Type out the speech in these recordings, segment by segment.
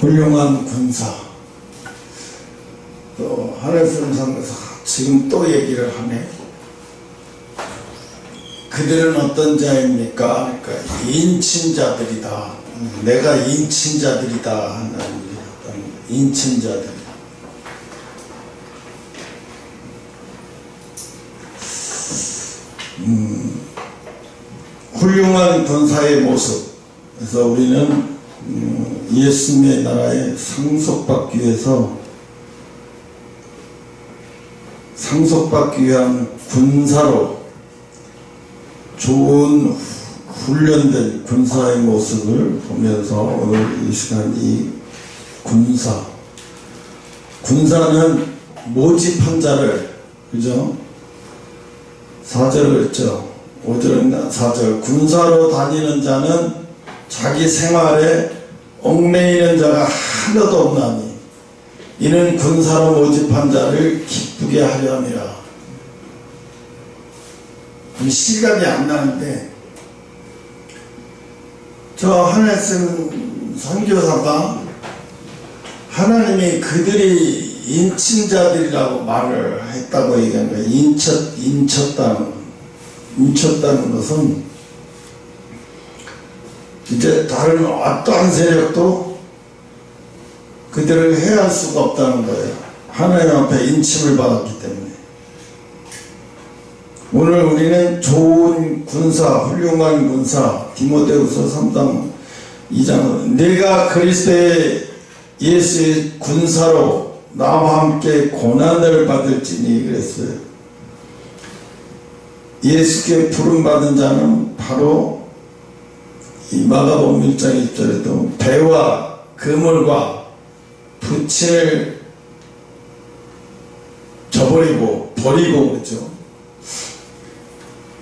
훌륭한 군사. 또 하늘성상에서 지금 또 얘기를 하네. 그들은 어떤 자입니까? 그러니까 인친자들이다. 내가 인친자들이다 하는 어떤 인친자들. 훌륭한 군사의 모습. 그래서 우리는 예수님의 나라에 상속받기 위해서 상속받기 위한 군사로 좋은 훈련된 군사의 모습을 보면서 오늘 이 시간 이 군사는 모집한 자를, 그죠? 4절을 했죠. 5절인가 4절. 군사로 다니는 자는 자기 생활에 얽매이는 자가 하나도 없나니 이는 군사로 모집한 자를 기쁘게 하려 함이라. 시간이 안 나는데 저 하나님 쓴 선교사가 하나님이 그들이 인친자들이라고 말을 했다고 얘기한 거예요. 인쳤다는 것은 이제 다른 어떠한 세력도 그들을 해할 수가 없다는 거예요. 하나님 앞에 인침을 받았기 때문에. 오늘 우리는 좋은 군사, 훌륭한 군사, 디모데후서 3장 2장은 내가 그리스도의 예수의 군사로 나와 함께 고난을 받을지니 그랬어요. 예수께 부름받은 자는 바로 이 마가복음 1장 1절에도 배와 그물과 부친을 버리고 그랬죠.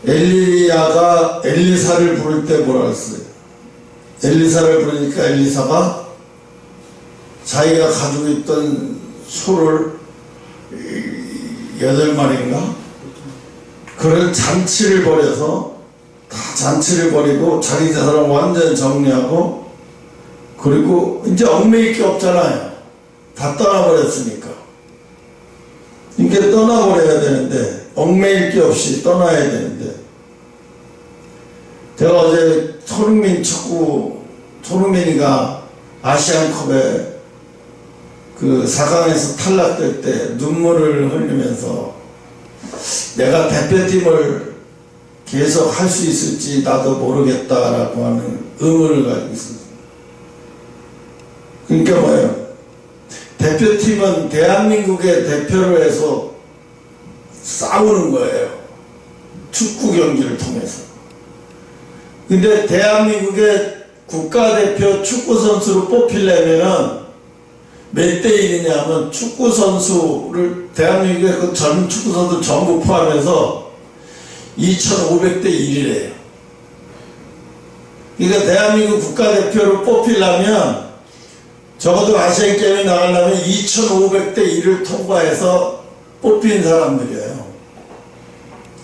엘리야가 엘리사를 부를 때 뭐라 했어요? 엘리사를 부르니까 엘리사가 자기가 가지고 있던 소를 8마리인가? 그런 잔치를 벌여서 다 잔치를 벌이고 자기 자산을 완전 정리하고, 그리고 이제 얽매일 게 없잖아요. 다 떠나버렸으니까. 이게 떠나버려야 되는데, 얽매일 게 없이 떠나야 되는데, 제가 어제 손흥민이가 아시안컵에 그 4강에서 탈락될 때 눈물을 흘리면서 내가 대표팀을 계속 할 수 있을지 나도 모르겠다라고 하는 의문을 가지고 있습니다. 그러니까 뭐예요? 대표팀은 대한민국의 대표를 해서 싸우는 거예요. 축구 경기를 통해서. 근데 대한민국의 국가대표 축구선수로 뽑히려면은 몇 대 1이냐면 축구선수를 대한민국의 그 젊은 축구선수 전부 포함해서 2,500대 1이래요. 그러니까 대한민국 국가대표로 뽑히려면 적어도 아시안게임에 나가려면 2,500대 1을 통과해서 뽑힌 사람들이에요.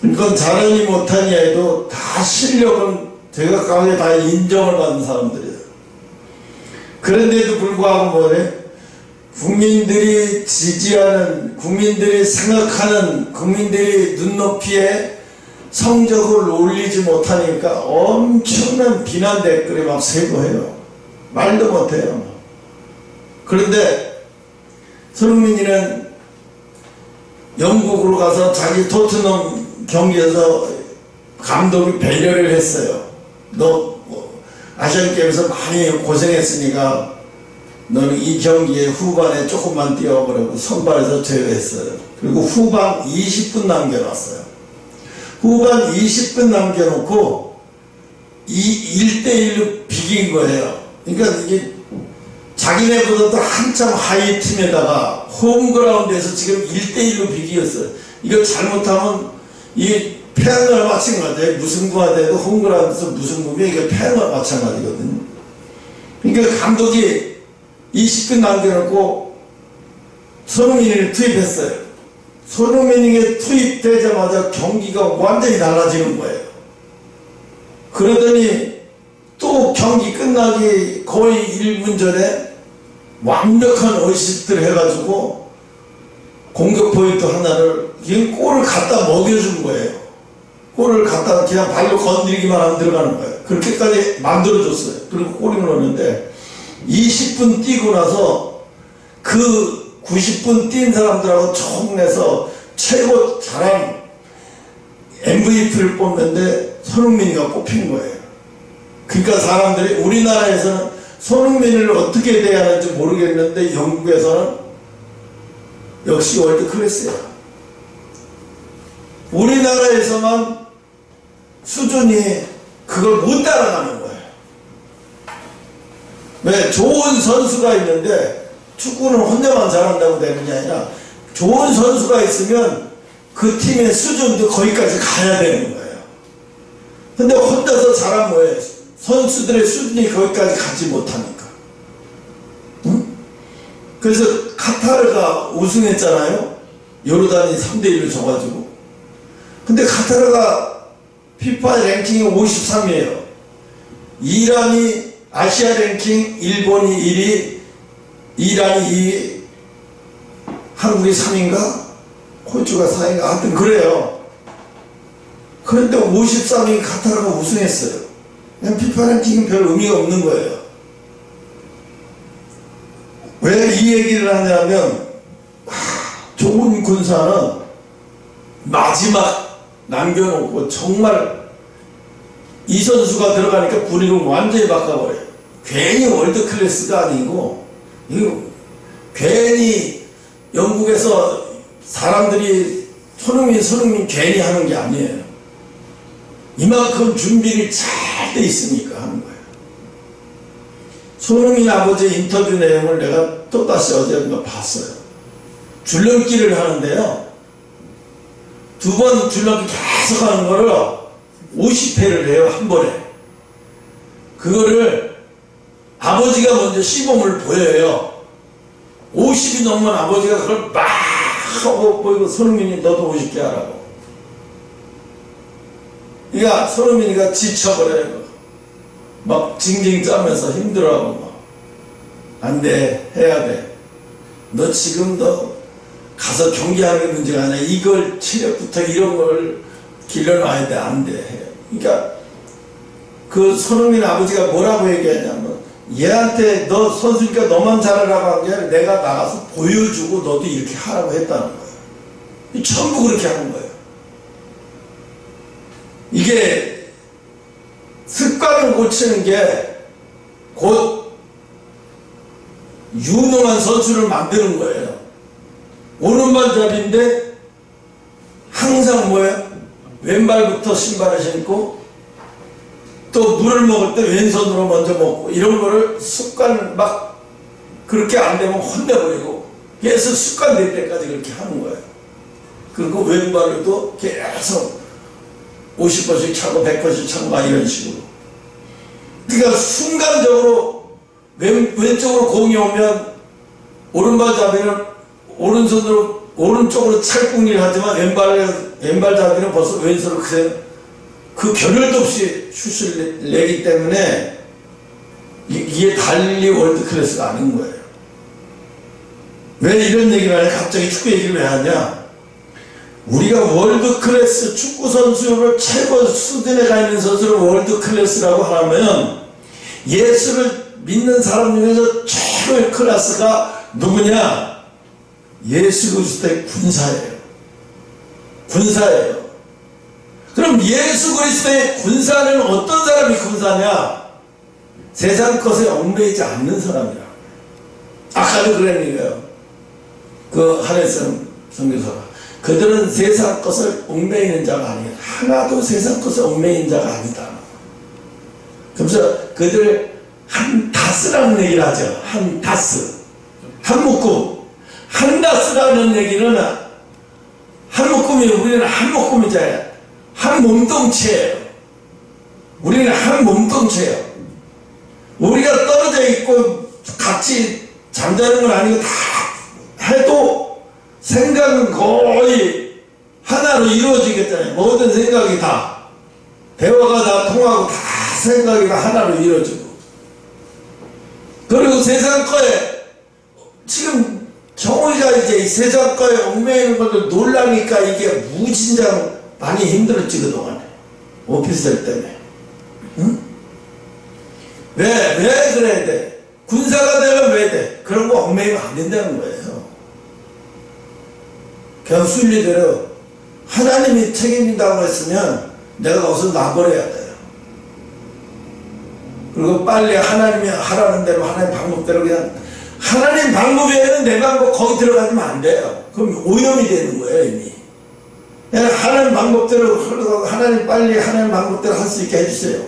그건 잘하니 못하니 해도 다 실력은 제각각에 다 인정을 받는 사람들이에요. 그런데도 불구하고 뭐래? 국민들이 지지하는, 국민들이 생각하는, 국민들이 눈높이에 성적을 올리지 못하니까 엄청난 비난 댓글이 막 세고해요. 말도 못해요. 그런데 손흥민이는 영국으로 가서 자기 토트넘 경기에서 감독이 배려를 했어요. 너 아시안게임에서 많이 고생했으니까 너는 이 경기에 후반에 조금만 뛰어보려고 선발해서 제외했어요. 그리고 후반 20분 남겨놨어요. 후반 20분 남겨놓고 1대1로 비긴 거예요. 그러니까 이게 자기네보다도 한참 하이 팀에다가 홈그라운드에서 지금 1대1로 비기었어요. 이거 잘못하면 이 패한 거랑 마찬가지예요. 무승부가 돼도 홈그라운드에서 무승부면 이게 패한 거랑 마찬가지거든요. 그러니까 감독이 20분 남겨놓고 손흥민을 투입했어요. 손흥민이 투입되자마자 경기가 완전히 달라지는 거예요. 그러더니 또 경기 끝나기 거의 1분 전에 완벽한 어시스트를 해가지고 공격 포인트 하나를 그냥 골을 갖다 먹여준 거예요. 골을 갖다 그냥 발로 건드리기만 하면 들어가는 거예요. 그렇게까지 만들어줬어요. 그리고 골을 넣었는데 20분 뛰고 나서 그 90분 뛴 사람들하고 총내서 최고 잘한 MVP를 뽑는데 손흥민이가 뽑힌 거예요. 그러니까 사람들이 우리나라에서는 손흥민을 어떻게 대하는지 모르겠는데 영국에서는 역시 월드 클래스야. 우리나라에서만 수준이 그걸 못 따라가는 거예요. 왜? 좋은 선수가 있는데 축구는 혼자만 잘한다고 되는 게 아니라 좋은 선수가 있으면 그 팀의 수준도 거기까지 가야 되는 거예요. 근데 혼자서 잘하면 뭐예요? 선수들의 수준이 거기까지 가지 못하니까. 응? 그래서 카타르가 우승했잖아요. 요르단이 3대1로 져가지고. 근데 카타르가 피파 랭킹이 53이에요. 이란이 아시아 랭킹, 일본이 1위, 이란이 2위, 한국이 3위인가? 호주가 4위인가? 하여튼 그래요. 그런데 53위 카타르가 우승했어요. 그냥 피파 랭킹은 별 의미가 없는 거예요. 왜 이 얘기를 하냐면 좋은 군사는 마지막 남겨놓고 정말 이 선수가 들어가니까 분위기를 완전히 바꿔버려요. 괜히 월드 클래스가 아니고 이거 괜히 영국에서 사람들이 손흥민 괜히 하는 게 아니에요. 이만큼 준비를 잘 돼 있으니까 하는 거예요. 손흥민 아버지 인터뷰 내용을 내가 또다시 어제 봤어요. 줄넘기를 하는데요. 두 번 줄넘기 계속 하는 거를 50회를 해요. 한 번에. 그거를 아버지가 먼저 시범을 보여요. 50이 넘으면 아버지가 그걸 막 하고 보이고 손흥민이 너도 50개 하라고. 그러니까 손흥민이가 지쳐버려요. 막 징징 짜면서 힘들어하고 막. 안 돼. 해야 돼. 너 지금 너 가서 경기하는 게 문제가 아니라 이걸 체력부터 이런 걸 길러놔야 돼. 안 돼. 그러니까 그 손흥민 아버지가 뭐라고 얘기하냐면 얘한테 너 선수니까 너만 잘하라고 한 게 아니라 내가 나가서 보여주고 너도 이렇게 하라고 했다는 거예요. 전부 그렇게 하는 거예요. 이게 습관을 고치는 게 곧 유능한 선수를 만드는 거예요. 오른발잡이인데 항상 뭐예요? 왼발부터 신발을 신고 또 물을 먹을 때 왼손으로 먼저 먹고 이런 거를 습관 막 그렇게 안 되면 혼내버리고 계속 습관될 때까지 그렇게 하는 거예요. 그리고 왼발로도 계속 50번씩 차고 100번씩 차고 막 이런 식으로. 그러니까 순간적으로 왼쪽으로 공이 오면 오른발잡이는 오른손으로 오른쪽으로 찰궁리를 하지만 왼발잡이는 벌써 왼손으로 그 결혈도 없이 슛을 내기 때문에 이게 달리 월드 클래스가 아닌 거예요. 왜 이런 얘기를 하냐? 갑자기 축구 얘기를 왜 하냐? 우리가 월드 클래스 축구 선수를 최고 수준에 가 있는 선수를 월드 클래스라고 하면 예수를 믿는 사람 중에서 최고의 클래스가 누구냐? 예수 그리스도의 군사예요. 군사예요. 그럼 예수 그리스도의 군사는 어떤 사람이 군사냐? 세상 것에 얽매이지 않는 사람이라. 아까도 그런 얘기예요. 그 한혜성 선교사가 그들은 세상 것을 얽매이는 자가 아니야. 하나도 세상 것을 얽매이는 자가 아니다. 그래서 그들 한 다스라는 얘기를 하죠. 한 다스. 한 묶음. 한 다스라는 얘기는 한 묶음이 우리는 한 묶음이잖아요. 한 몸동체예요. 우리는 한 몸동체예요. 우리가 떨어져 있고 같이 잠자는 건 아니고 다 해도 생각은 거의 하나로 이루어지겠잖아요. 모든 생각이 다 대화가 다 통하고 다 생각이 다 하나로 이루어지고 그리고 세상 거에 지금 경우가 이제 이 세상과의 얽매이는 것을 놀라니까 이게 무진장 많이 힘들었지 그동안에 오피스텔 때문에. 응? 왜 그래야 돼? 군사가 되면 왜 돼? 그런 거 얽매이면 안 된다는 거예요. 그냥 순리대로 하나님이 책임진다고 했으면 내가 거기서 놔버려야 돼요. 그리고 빨리 하나님이 하라는 대로 하나님 방법대로 그냥 하나님 방법 외에는 내 방법 거기 들어가면 안 돼요. 그럼 오염이 되는 거예요 이미. 그냥 하나님 방법대로 하나님 빨리 하나님 방법대로 할 수 있게 해주세요.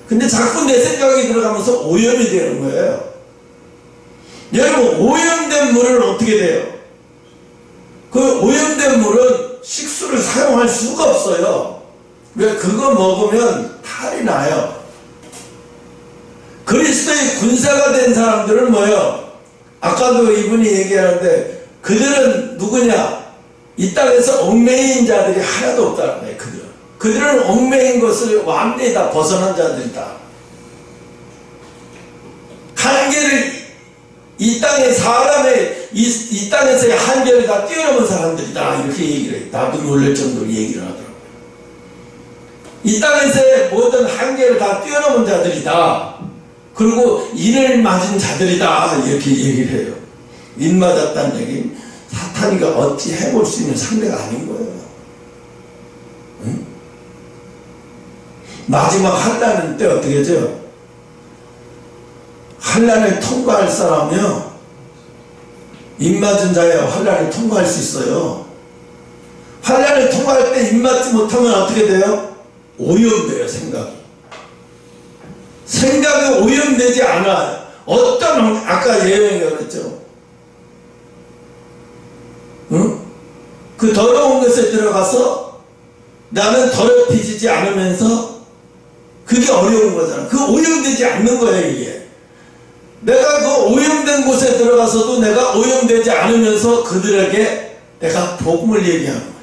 근데 자꾸 내 생각이 들어가면서 오염이 되는 거예요. 여러분 오염된 물은 어떻게 돼요? 그 오염된 물은 식수를 사용할 수가 없어요. 왜? 그거 먹으면 탈이 나요. 그리스도의 군사가 된 사람들은 뭐예요? 아까도 이분이 얘기하는데 그들은 누구냐? 이 땅에서 얽매인 자들이 하나도 없다는 거예요. 그들은 얽매인 것을 완전히 다 벗어난 자들이다. 한계를 이 땅의 사람의 이 땅에서의 한계를 다 뛰어넘은 사람들이다. 이렇게 얘기를 해요. 나도 놀랄 정도로 얘기를 하더라고요. 이 땅에서의 모든 한계를 다 뛰어넘은 자들이다. 그리고 인을 맞은 자들이다. 이렇게 얘기를 해요. 인 맞았다는 얘기는 사탄이가 어찌 해볼 수 있는 상대가 아닌 거예요. 응? 마지막 환난은 때 어떻게 하죠? 환난을 통과할 사람이요 입맞은 자야 환난을 통과할 수 있어요. 환난을 통과할 때 입맞지 못하면 어떻게 돼요? 오염돼요. 생각이 오염되지 않아요. 어떤 아까 예언이가 그랬죠. 응? 그 더러운 것에 들어가서 나는 더럽혀지지 않으면서 그게 어려운 거잖아. 그 오염되지 않는 거예요 이게. 내가 그 오염된 곳에 들어가서도 내가 오염되지 않으면서 그들에게 내가 복음을 얘기하는 거예요.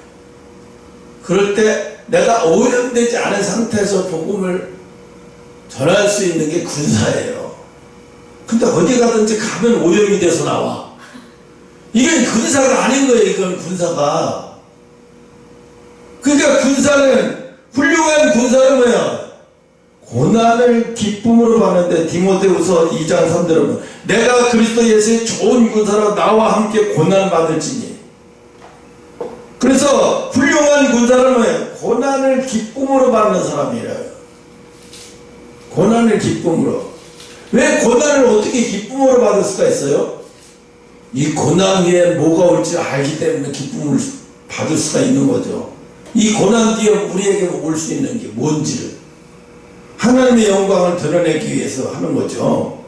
그럴 때 내가 오염되지 않은 상태에서 복음을 전할 수 있는 게 군사예요. 근데 어디 가든지 가면 오염이 돼서 나와. 이게 군사가 아닌 거예요. 이건 군사가. 그러니까 군사는 훌륭한 군사는 뭐야? 고난을 기쁨으로 받는데 디모데후서 2장 3절은 내가 그리스도 예수의 좋은 군사로 나와 함께 고난을 받을지니. 그래서 훌륭한 군사는 뭐예요? 고난을 기쁨으로 받는 사람이에요. 고난을 기쁨으로. 왜 고난을 어떻게 기쁨으로 받을 수가 있어요? 이 고난 뒤에 뭐가 올지 알기 때문에 기쁨을 받을 수가 있는 거죠. 이 고난 뒤에 우리에게 올 수 있는 게 뭔지를 하나님의 영광을 드러내기 위해서 하는 거죠.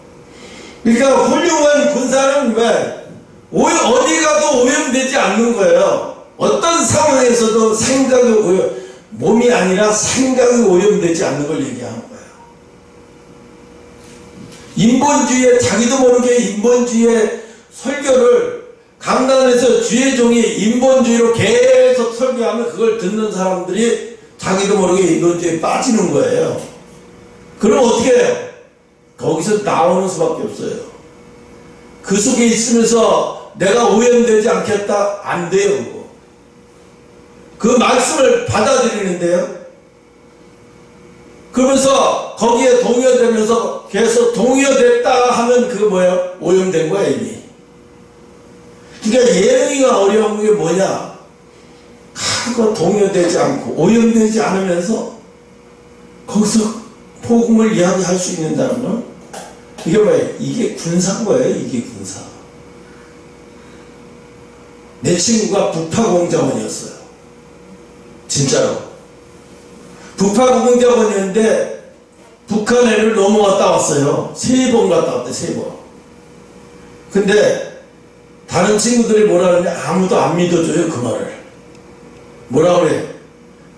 그러니까 훌륭한 군사는 왜 어디 가도 오염되지 않는 거예요. 어떤 상황에서도 생각이 몸이 아니라 생각이 오염되지 않는 걸 얘기하는 거예요. 인본주의에 자기도 모르게 인본주의의 설교를 강단에서 주의 종이 인본주의로 계속 설교하면 그걸 듣는 사람들이 자기도 모르게 인본주의에 빠지는 거예요. 그럼 어떻게 해요? 거기서 나오는 수밖에 없어요. 그 속에 있으면서 내가 오염되지 않겠다? 안 돼요. 그 말씀을 받아들이는데요. 그러면서 거기에 동요되면서 계속 동요됐다 하면 그거 뭐예요? 오염된 거야 이미. 그러니까 예언이가 어려운 게 뭐냐? 하고 동요되지 않고 오염되지 않으면서 거기서 복음을 이야기할 수 있는다는 건 이게 뭐예요? 이게 군사인 거예요. 이게 군사. 내 친구가 부파공자원이었어요. 진짜로. 부파공자원이었는데 북한해를 넘어갔다 왔어요. 3번 갔다 왔대. 3번. 근데 다른 친구들이 뭐라 그러냐? 아무도 안 믿어줘요. 그 말을. 뭐라 그래?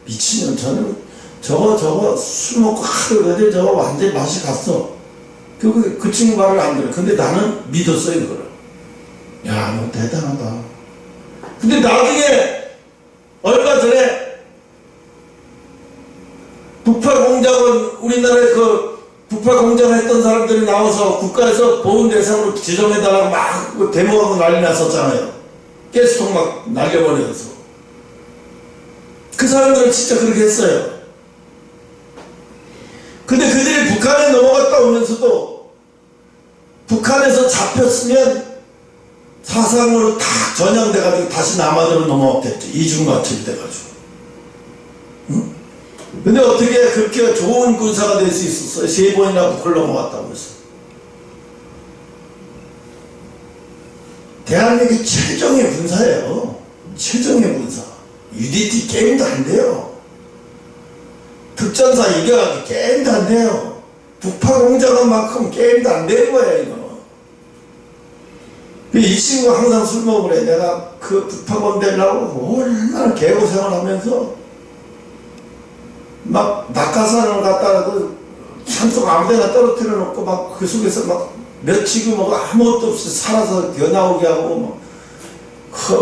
미친년. 저는 저거 술 먹고 하루 그래 저거 완전히 맛이 갔어. 그 친구 말을 안 들어. 근데 나는 믿었어요. 그거를. 야, 너 대단하다. 근데 나중에 얼마 전에 북파공작원 우리나라의 그 북파 공작을 했던 사람들이 나와서 국가에서 보훈 대상으로 지정해달라고 막 데모하고 난리 났었잖아요. 가스통 막 날려버려서. 그 사람들은 진짜 그렇게 했어요. 근데 그들이 북한에 넘어갔다 오면서도 북한에서 잡혔으면 사상으로 다 전향돼가지고 다시 남한으로 넘어왔겠죠. 이중마침이 돼가지고. 응? 근데 어떻게 그렇게 좋은 군사가 될 수 있었어요? 3번이나 북을 넘어갔다고 해서. 대한민국이 최정의 군사예요. 최정의 군사. UDT 게임도 안 돼요. 특전사 이겨가지고 게임도 안 돼요. 북파 공작한 만큼 게임도 안 되는 거야, 이거. 이 친구가 항상 술 먹으래. 내가 그 북파건 되려고 얼마나 개고생을 하면서 막 낙하산을 갖다가 산속 아무데나 떨어뜨려 놓고 막 그 속에서 막 며칠고 뭐 아무것도 없이 살아서 겨나오게 하고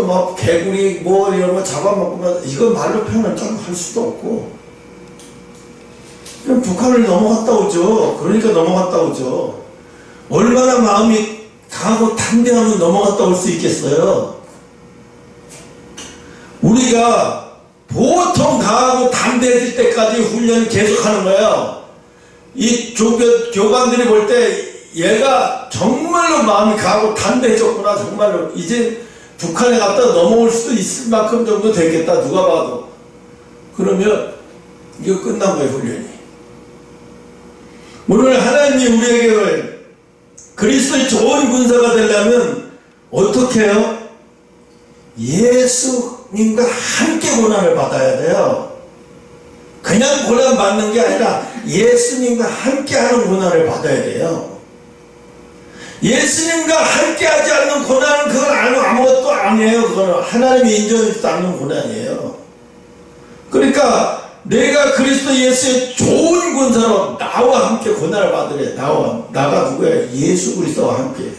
막 개구리 뭐 이런 거 잡아먹고 이거 말로 표현을 좀 할 수도 없고 그냥 북한을 넘어갔다 오죠. 그러니까 넘어갔다 오죠. 얼마나 마음이 강하고 담대하면 넘어갔다 올 수 있겠어요. 우리가 보통 강하고 담대해질 때까지 훈련을 계속하는 거예요. 이 교관들이 볼 때 얘가 정말로 마음이 강하고 담대해졌구나. 정말로 이제 북한에 갔다 넘어올 수도 있을 만큼 정도 되겠다. 누가 봐도. 그러면 이거 끝난 거예요. 훈련이. 오늘 하나님이 우리에게 그리스도의 좋은 군사가 되려면 어떻게 해요? 예수님과 함께 고난을 받아야 돼요. 그냥 고난 받는 게 아니라 예수님과 함께 하는 고난을 받아야 돼요. 예수님과 함께 하지 않는 고난은 그건 아무것도 아니에요. 그거는 하나님이 인정해주지 않는 고난이에요. 그러니까 내가 그리스도 예수의 좋은 군사로 나와 함께 고난을 받으래. 나가 누구야? 예수 그리스도와 함께.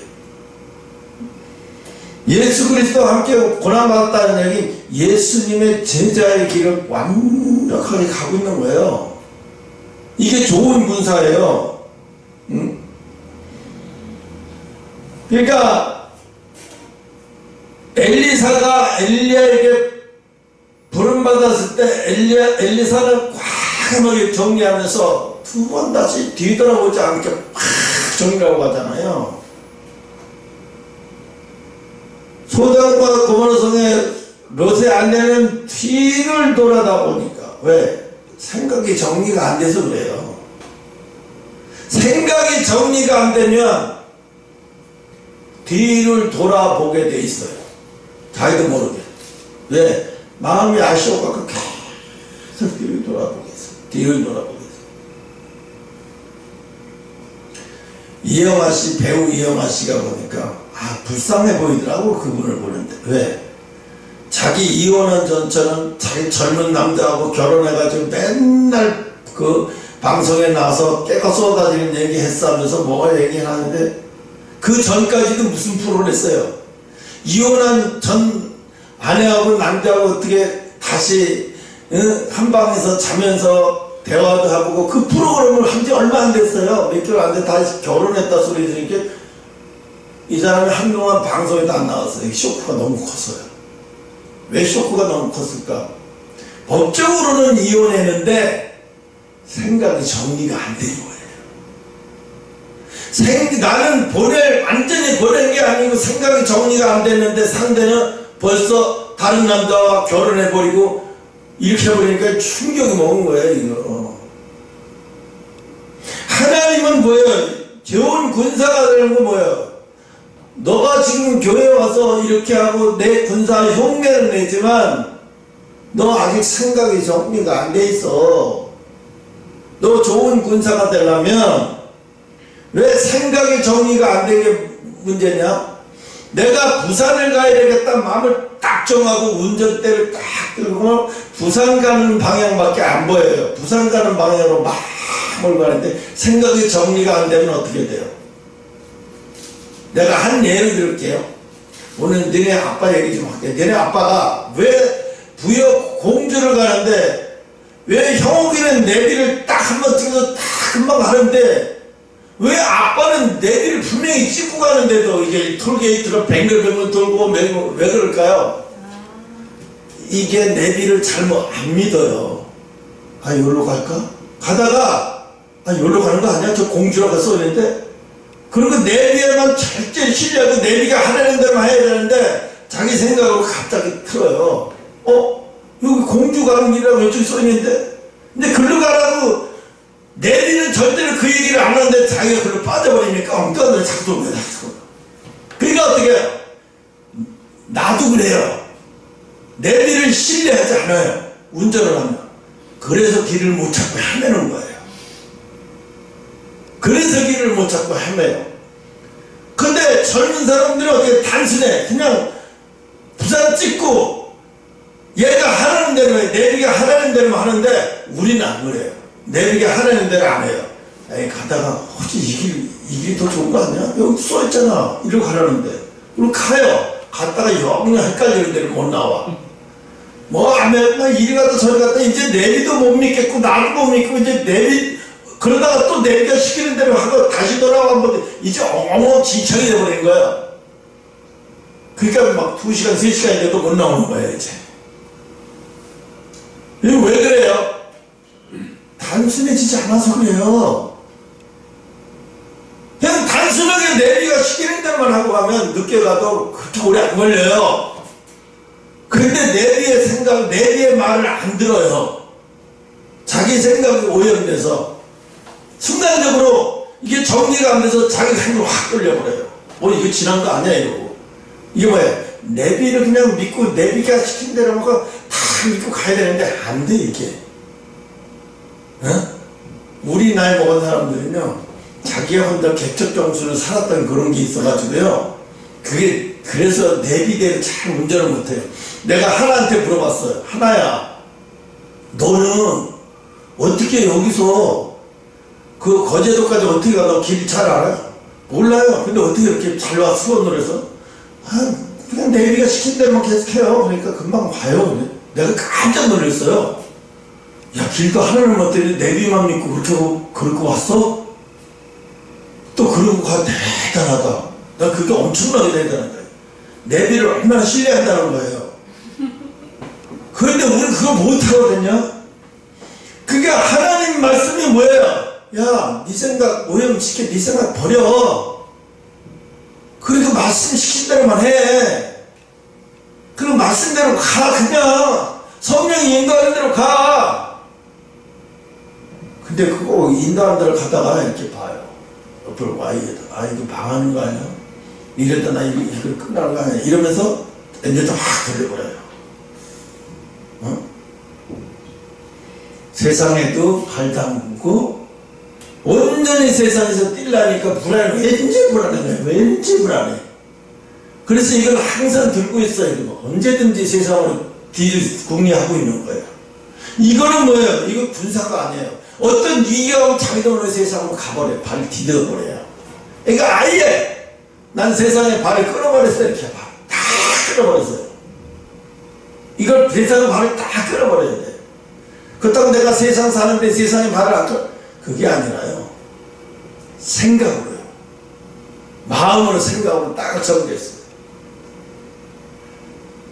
예수 그리스도와 함께 고난받았다는 얘기, 예수님의 제자의 길을 완벽하게 가고 있는 거예요. 이게 좋은 군사예요. 응? 그러니까 엘리사가 엘리야에게 부름받았을 때 엘리사는 과감하게 정리하면서 두 번 다시 뒤돌아보지 않게 막 정리하고 가잖아요. 소돔과 고모라 성의 롯의 아내는 뒤를 돌아다 보니까 왜? 생각이 정리가 안 돼서 그래요. 생각이 정리가 안 되면 뒤를 돌아보게 돼 있어요. 자기도 모르게. 왜? 마음이 아쉬워갖고 계속 뒤를 돌아보게 있어요. 뒤를 돌아보게 있어요. 이영아씨, 배우 이영아씨가 보니까 불쌍해 보이더라고. 그분을 보는데. 왜? 자기 이혼한 전처는 자기 젊은 남자하고 결혼해가지고 맨날 그 방송에 나와서 깨가 쏟아지는 얘기 했으면서 뭐가 얘기하는데 그 전까지도 무슨 프로를 했어요. 이혼한 전 아내하고 남자하고 어떻게 다시 한 방에서 자면서 대화도 하고 그 프로그램을 한 지 얼마 안 됐어요. 몇 개월 안 돼 다시 결혼했다 소리 들으니까 이 사람이 한동안 방송에도 안 나왔어요. 쇼크가 너무 컸어요. 왜 쇼크가 너무 컸을까? 법적으로는 이혼했는데 생각이 정리가 안 된 거예요. 나는 완전히 보낸 게 아니고 생각이 정리가 안 됐는데 상대는 벌써 다른 남자와 결혼해버리고 이렇게 해버리니까 충격이 먹은 거예요. 이거. 하나님은 뭐예요? 좋은 군사가 되는 거 뭐예요? 너가 지금 교회 와서 이렇게 하고 내 군사 흉내를 내지만 너 아직 생각이 정리가 안 돼 있어. 너 좋은 군사가 되려면 왜 생각이 정리가 안 되게 문제냐? 내가 부산을 가야 되겠다 마음을 딱 정하고 운전대를 딱 들고 부산 가는 방향밖에 안 보여요. 부산 가는 방향으로 막 몰고 가는데 생각이 정리가 안 되면 어떻게 돼요? 내가 한 예를 들을게요. 오늘 너네 아빠 얘기 좀 할게요. 너네 아빠가 왜 부여 공주를 가는데 왜 형욱이는 내비를 딱 한번 찍어서 딱 금방 가는데 왜 아빠는 내비를 분명히 찍고 가는데도 이게 톨게이트로 뱅글뱅글 돌고 왜 그럴까요? 이게 내비를 잘못 안 믿어요. 아, 여기로 갈까? 가다가, 아, 여기로 가는 거 아니야? 저 공주라고 써있는데? 그리고 내비에만 절대 신뢰하고 내비가 하라는 대로만 해야 되는데, 자기 생각으로 갑자기 틀어요. 여기 공주 가는 길이라고 이쪽에 써있는데? 근데 글로 가라고, 내비는 절대로 그 얘기를 안 하는데 자기가 글로 빠져버리니까 엉뚱한 데를 자꾸 돌고 다녔어. 그러니까 어떻게 해요? 나도 그래요. 내비를 신뢰하지 않아요. 운전을 하면. 그래서 길을 못 찾고 헤매는 거예요. 그래서 길을 못 찾고 헤매요. 근데 젊은 사람들은 어떻게 단순해. 그냥 부산 찍고 얘가 하라는 대로 해. 내비가 하라는 대로 하는데 우리는 안 그래요. 내비가 하라는 대로 안 해요. 에이, 가다가 혹시 이 길이 더 좋은 거 아니야? 여기 써있잖아. 이리로 가라는데. 그리고 가요. 갔다가 영영 헷갈리는 데를 못 나와. 뭐 하면 이리 갔다 저리 갔다 이제 내비도 못 믿겠고 나도 못 믿고 이제 내비 그러다가 또 내비가 시키는 대로 하고 다시 돌아가면 이제 엉엉지창이 돼버린 거야. 그러니까 막 2시간 3시간인데도 못 나오는 거야 이제. 이게 왜 그래요? 단순해지지 않아서 그래요. 그냥 단순하게 내비가 시키는 대로만 하고 가면 늦게 가도 그렇게 오래 안 걸려요. 근데 내비의 생각, 내비의 말을 안 들어요. 자기 생각이 오염돼서 순간적으로 이게 정리가 안 돼서 자기 생각으로 확 끌려버려요. 이거 지난 거 아니야 이러고. 이게 뭐야? 내비를 그냥 믿고 내비가 시킨 대로 다 믿고 가야 되는데 안 돼 이게. 우리 나이 먹은 사람들은요 자기가 혼자 객적 정수를 살았던 그런 게 있어가지고요 그래서 내비대로 잘 운전을 못해요. 내가 하나한테 물어봤어요. 하나야, 너는 어떻게 여기서 그 거제도까지 어떻게 가? 너 길 잘 알아? 몰라요. 근데 어떻게 이렇게 잘 와? 수원으로서? 그냥 내비가 시킨 대로만 계속해요. 그러니까 금방 와요. 내가 깜짝 놀랐어요. 야, 길도 하나를 못 되는데 내비만 믿고 그렇게 왔어? 또 그러고 가. 대단하다. 나 그게 엄청나게 대단하다. 내비를 얼마나 신뢰한다는 거예요. 그런데 우리는 그걸 못하거든요. 그게 하나님 말씀이 뭐예요? 야, 네 생각 오염시켜. 네 생각 버려. 그리고 말씀 시킨 대로만 해. 그리고 말씀대로 가. 그냥 성령이 인도하는 대로 가. 근데 그거 인도하는 대로 가다가 이렇게 봐요. 옆으로 와, 이거 망하는 거 아니야? 이랬다 나 이걸 끝나는 거 아니야? 이러면서 엔진도 확 돌려버려요. 세상에도 발 담그고 온전히 세상에서 뛰려니까 불안해. 왠지 불안해. 왠지 불안해. 그래서 이걸 항상 들고 있어요. 언제든지 세상으로 궁리하고 있는 거예요. 이거는 뭐예요? 이거 군사가 아니에요. 어떤 위기가 오면 자기도 모르게 세상으로 가버려요. 발을 디뎌버려요. 그러니까 아예 난 세상에 발을 끌어버렸어요. 이렇게 다 끌어버렸어요. 이걸 세상의 발을 다 끌어버려야 돼. 그렇다고 내가 세상 사는데 세상에 발을 안 끌어. 그게 아니라요. 생각으로요. 마음으로 생각으로 딱 정됐어요.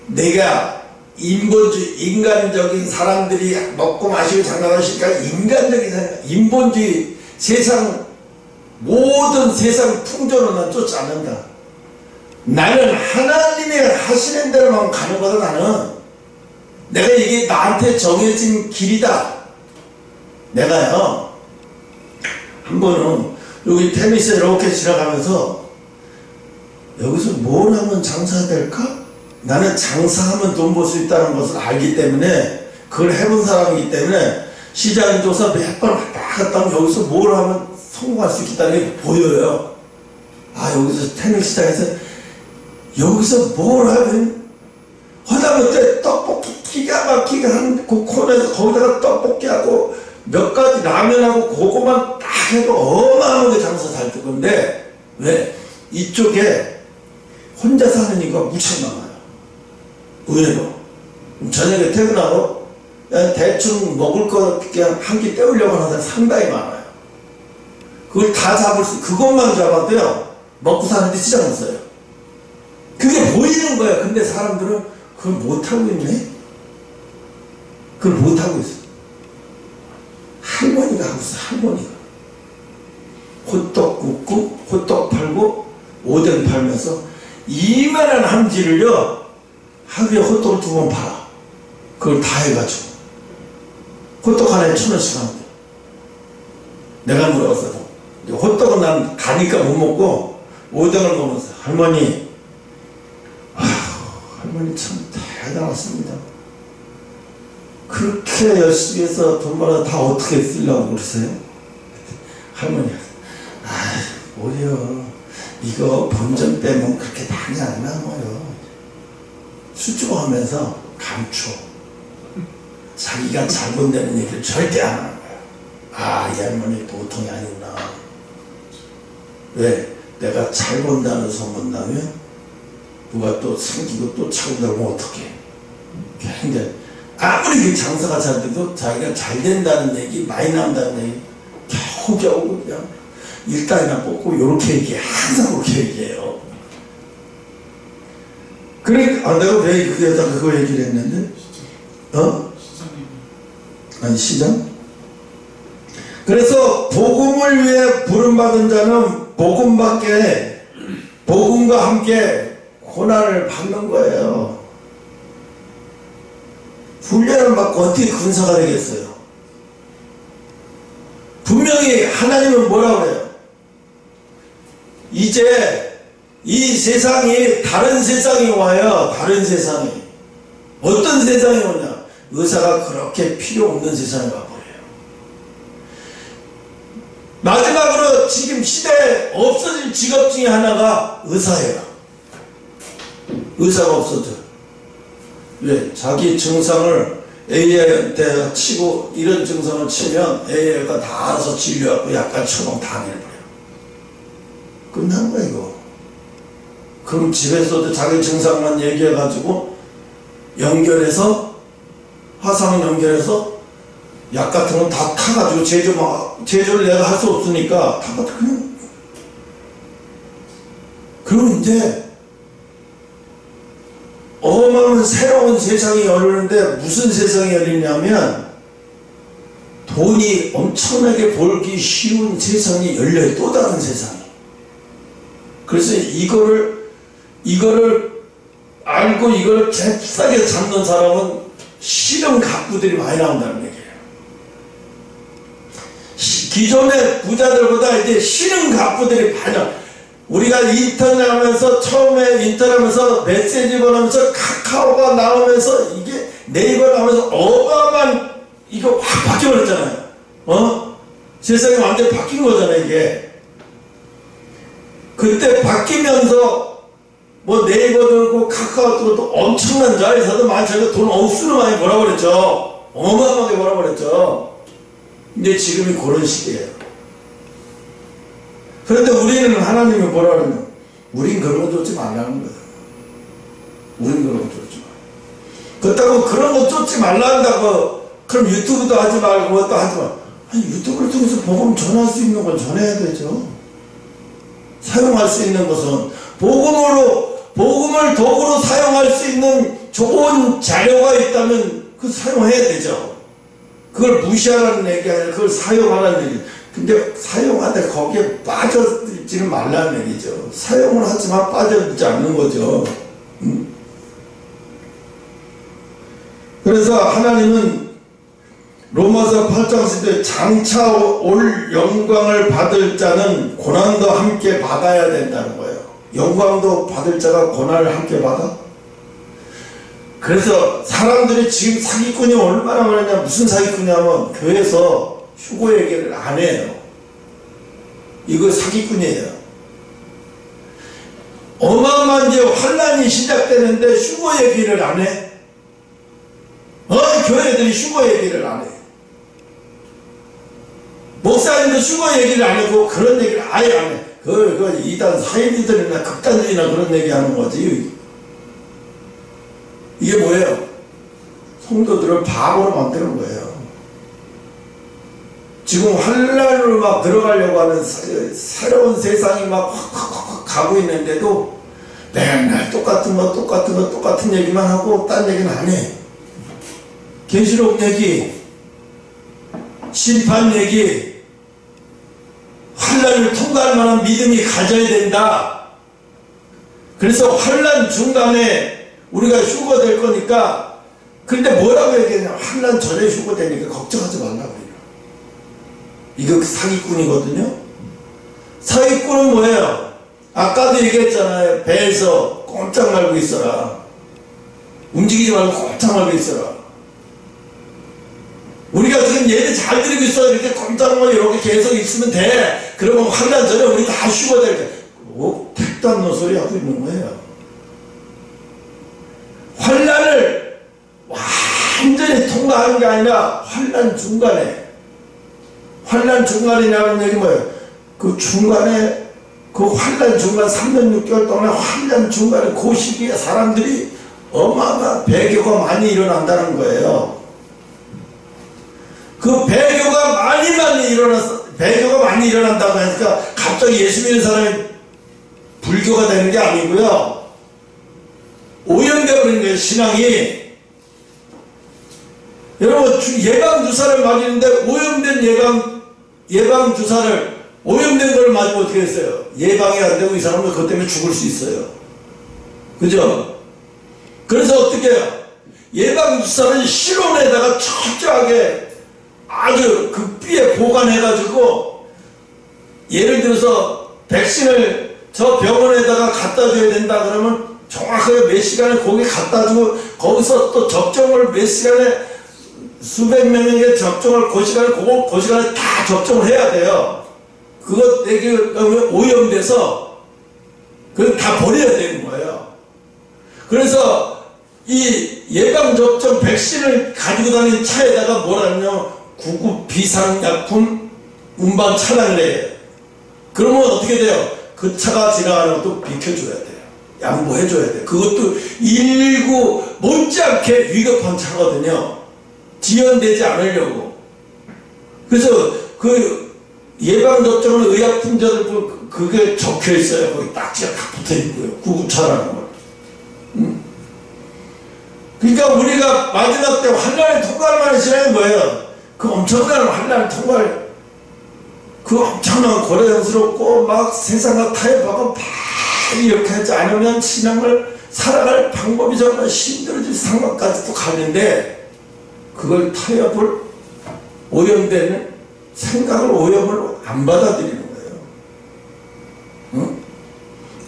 내가 인간적인 사람들이 먹고 마시고 장난하시니까 인간적인 생각, 인본주의 세상 모든 세상 풍조는 난 쫓지 않는다. 나는 하나님이 하시는 대로만 가는 거다. 나는 내가 이게 나한테 정해진 길이다. 내가요 한 번은 여기 테니스 이렇게 지나가면서 여기서 뭘 하면 장사될까? 나는 장사하면 돈 벌 수 있다는 것을 알기 때문에 그걸 해본 사람이기 때문에 시장 조사 몇 번 왔다 갔다 하면 여기서 뭘 하면 성공할 수 있다는 게 보여요. 아, 여기서 테니스 시장에서 여기서 뭘 하면 하다못해 떡볶이 기가 막히게 한 그 코너에서 거기다가 떡볶이하고 몇 가지 라면하고 그거만 딱 해도 어마어마하게 장사 잘 될 건데 왜? 이쪽에 혼자 사는 이유가 무척 많아요. 의외로 저녁에 퇴근하고 대충 먹을 거 그냥 한 끼 때우려고 하는 사람이 상당히 많아요. 그걸 다 잡을 수, 그것만 잡아도요, 먹고 사는데 지장 없어요. 그게 보이는 거야. 근데 사람들은 그걸 못하고 있네? 그걸 못하고 있어. 할머니가 하고 있어, 할머니가. 호떡 굽고, 호떡 팔고, 오뎅 팔면서, 이만한 함지를요, 하루에 호떡을 2번 팔아. 그걸 다 해가지고. 호떡 하나에 1,000원씩 하는데. 내가 물어봤어. 호떡은 난 가니까 못 먹고, 오뎅을 먹으면서, 할머니, 할머니 참 대단하십니다. 그렇게 열심히 해서 돈 벌어 다 어떻게 쓰려고 그러세요? 할머니가, 뭐요. 이거 본전 빼면 그렇게 많이 안 남아요. 수줍어하면서 감춰. 자기가 잘못되는 얘기를 절대 안 하는 거야. 이 할머니 보통이 아니구나. 왜? 내가 잘 본다는 소문 나면 누가 또 생기고 또 차고 나오면 어떡해. 굉장히 아무리 그 장사가 잘 돼도 자기가 잘 된다는 얘기, 많이 나온다는 얘기 겨우겨우 그냥 일단이나 뽑고 요렇게 얘기해. 항상 그렇게 얘기해요. 그러니까 내가 왜 그 여자가 그거 얘기를 했는데 아니 시장? 그래서 복음을 위해 부름받은 자는 복음과 함께 고난을 받는 거예요. 훈련을 받고 어떻게 군사가 되겠어요? 분명히 하나님은 뭐라고 그래요? 이제 이 세상이 다른 세상이 와요. 다른 세상이. 어떤 세상이 오냐? 의사가 그렇게 필요 없는 세상이 와버려요. 마지막으로 지금 시대에 없어질 직업 중에 하나가 의사예요. 의사가 없어져. 왜? 자기 증상을 AI한테 치고 이런 증상을 치면 AI가 다 알아서 진료하고 약간 처방 다 내버려요. 끝난 거야 이거. 그럼 집에서도 자기 증상만 얘기해가지고 연결해서 화상 연결해서 약 같은 건 다 타가지고 제조를 내가 할 수 없으니까 다 그냥. 그럼 이제 어마어마한 새로운 세상이 열리는데 무슨 세상이 열리냐면 돈이 엄청나게 벌기 쉬운 세상이 열려요. 또 다른 세상이. 그래서 이거를 알고 이거를 잽싸게 잡는 사람은 실은 갑부들이 많이 나온다는 얘기예요. 기존의 부자들보다 이제 실은 갑부들이 많이 나와요. 우리가 인터넷하면서 처음에 인터넷하면서 메시지 보내면서 카카오가 나오면서 이게 네이버 나오면서 어마어마한 이거 확 바뀌어버렸잖아요. 세상이 완전히 바뀐 거잖아요 이게. 그때 바뀌면서 뭐 네이버 들고 카카오 들고 엄청난 자회사도 많죠. 돈 억수로 많이 벌어버렸죠. 어마어마하게 벌어버렸죠. 근데 지금이 그런 시기예요. 그런데 우리는 하나님이 뭐라 그러면 우린 그런 거 쫓지 말라는 거예요. 우린 그런 거 쫓지 말라. 그렇다고 그런 거 쫓지 말라 한다고 그럼 유튜브도 하지 말고 뭐도 하지 마. 아니 유튜브를 통해서 복음 전할 수 있는 건 전해야 되죠. 사용할 수 있는 것은 복음을 도구로 사용할 수 있는 좋은 자료가 있다면 그 사용해야 되죠. 그걸 무시하라는 얘기 아니라 그걸 사용하라는 얘기. 근데 사용하되 거기에 빠져들지는 말라는 얘기죠. 사용을 하지만 빠져들지 않는 거죠. 그래서 하나님은 로마서 8장 10절 장차 올 영광을 받을 자는 고난도 함께 받아야 된다는 거예요. 영광도 받을 자가 고난을 함께 받아? 그래서 사람들이 지금 사기꾼이 얼마나 많으냐. 무슨 사기꾼이냐면 교회에서 휴고 얘기를 안 해요. 이거 사기꾼이에요. 어마어마한 이제 환란이 시작되는데 휴고 얘기를 안 해. 교회들이 휴고 얘기를 안 해. 목사님도 휴고 얘기를 안 하고 그런 얘기를 아예 안 해. 그 이단 사이비들이나 극단들이나 그런 얘기 하는 거지. 이게 뭐예요? 성도들을 바보로 만드는 거예요. 지금 환란으로 막 들어가려고 하는 새로운 세상이 막 확 가고 있는데도 맨날 똑같은 얘기만 하고 딴 얘기는 안 해. 계시록 얘기, 심판 얘기, 환란을 통과할 만한 믿음이 가져야 된다. 그래서 환란 중간에 우리가 휴거될 거니까, 근데 뭐라고 얘기하냐? 환란 전에 휴거되니까 걱정하지 말라고 해요. 이거 사기꾼이거든요. 사기꾼은 뭐예요? 아까도 얘기했잖아요. 배에서 꼼짝 말고 있어라. 움직이지 말고 꼼짝 말고 있어라. 우리가 지금 예배 잘 드리고 있어. 이렇게 꼼짝 말고 이렇게 계속 있으면 돼. 그러면 환란 전에 우리 다 휴거될 때. 택도 안 놓은 소리 하고 있는 거예요. 환란을 완전히 통과하는 게 아니라 환란 중간이라는 얘기 뭐예요? 그 중간에, 그 환란 중간 3년 6개월 동안 환란 중간에 그 시기에 사람들이 어마어마한 배교가 많이 일어난다는 거예요. 그 배교가 많이 일어난다고 하니까 갑자기 예수 믿는 사람이 불교가 되는 게 아니고요. 오염되어 버린 거예요, 신앙이. 여러분, 예방주사를 맞이는데 오염된 예방주사를, 오염된 걸 맞으면 어떻게 했어요? 예방이 안 되고 이 사람은 그것 때문에 죽을 수 있어요. 그죠? 그래서 어떻게 해요? 예방주사를 실온에다가 철저하게 아주 극비에 보관해가지고, 예를 들어서 백신을 저 병원에다가 갖다 줘야 된다 그러면 정확하게 몇 시간에 거기 갖다 주고, 거기서 또 접종을 몇 시간에 수백 명에게 접종을 그 시간에 다 접종을 해야 돼요. 그것 되게 오염돼서 그걸 다 버려야 되는 거예요. 그래서 이 예방접종 백신을 가지고 다니는 차에다가 뭐라냐면 구급 비상약품 운반 차량을 해요. 그러면 어떻게 돼요? 그 차가 지나가는 것도 비켜줘야 돼요. 양보해줘야 돼요. 그것도 119 못지않게 위급한 차거든요. 지연되지 않으려고. 그래서 그 예방접종은 의약품자들 그게 적혀 있어요. 거기 딱지가 딱 붙어 있고요. 구급차라는 걸. 그러니까 우리가 마지막 때 환란을 통과할 만한 시간이 뭐예요? 그 엄청난 환란을 통과할, 그 엄청난 고려스럽고 막 세상과 타협하고 막 이렇게 하지 않으면 신앙을 살아갈 방법이 정말 힘들어질 상황까지도 가는데, 그걸 타협을, 오염되는 생각을 오염을 안 받아들이는 거예요. 응?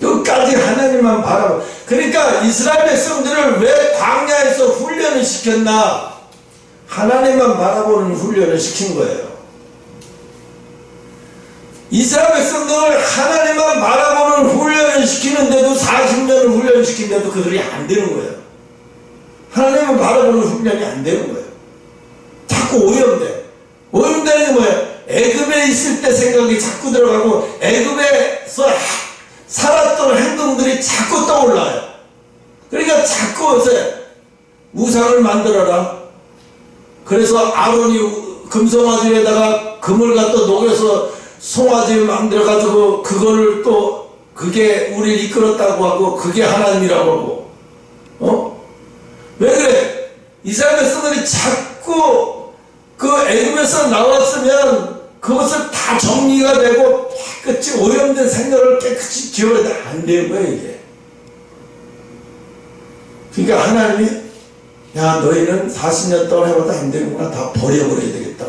끝까지 하나님만 바라보. 그러니까 이스라엘 백성들을 왜 광야에서 훈련을 시켰나? 하나님만 바라보는 훈련을 시킨 거예요. 이스라엘 백성들을 하나님만 바라보는 훈련을 시키는데도 40년을 훈련을 시키는데도 그들이 안 되는 거예요. 하나님만 바라보는 훈련이 안 되는 거예요. 자꾸 오염돼. 오염되는 게 뭐예요? 애굽에 있을 때 생각이 자꾸 들어가고 애굽에서 살았던 행동들이 자꾸 떠올라요. 그러니까 자꾸 우상을 만들어라. 그래서 아론이 금송아지에다가 금을 갖다 녹여서 송아지를 만들어가지고 그거를 또 그게 우리를 이끌었다고 하고 그게 하나님이라고 하고, 왜 그래? 이스라엘 백성들이 자꾸 그 애굽에서 나왔으면 그것을 다 정리가 되고 깨끗이 오염된 생각을 깨끗이 지워야 돼. 안 되는 거예요, 이게. 그러니까 하나님이, 야, 너희는 40년 동안 해봐도 안 되는구나. 다 버려버려야 되겠다.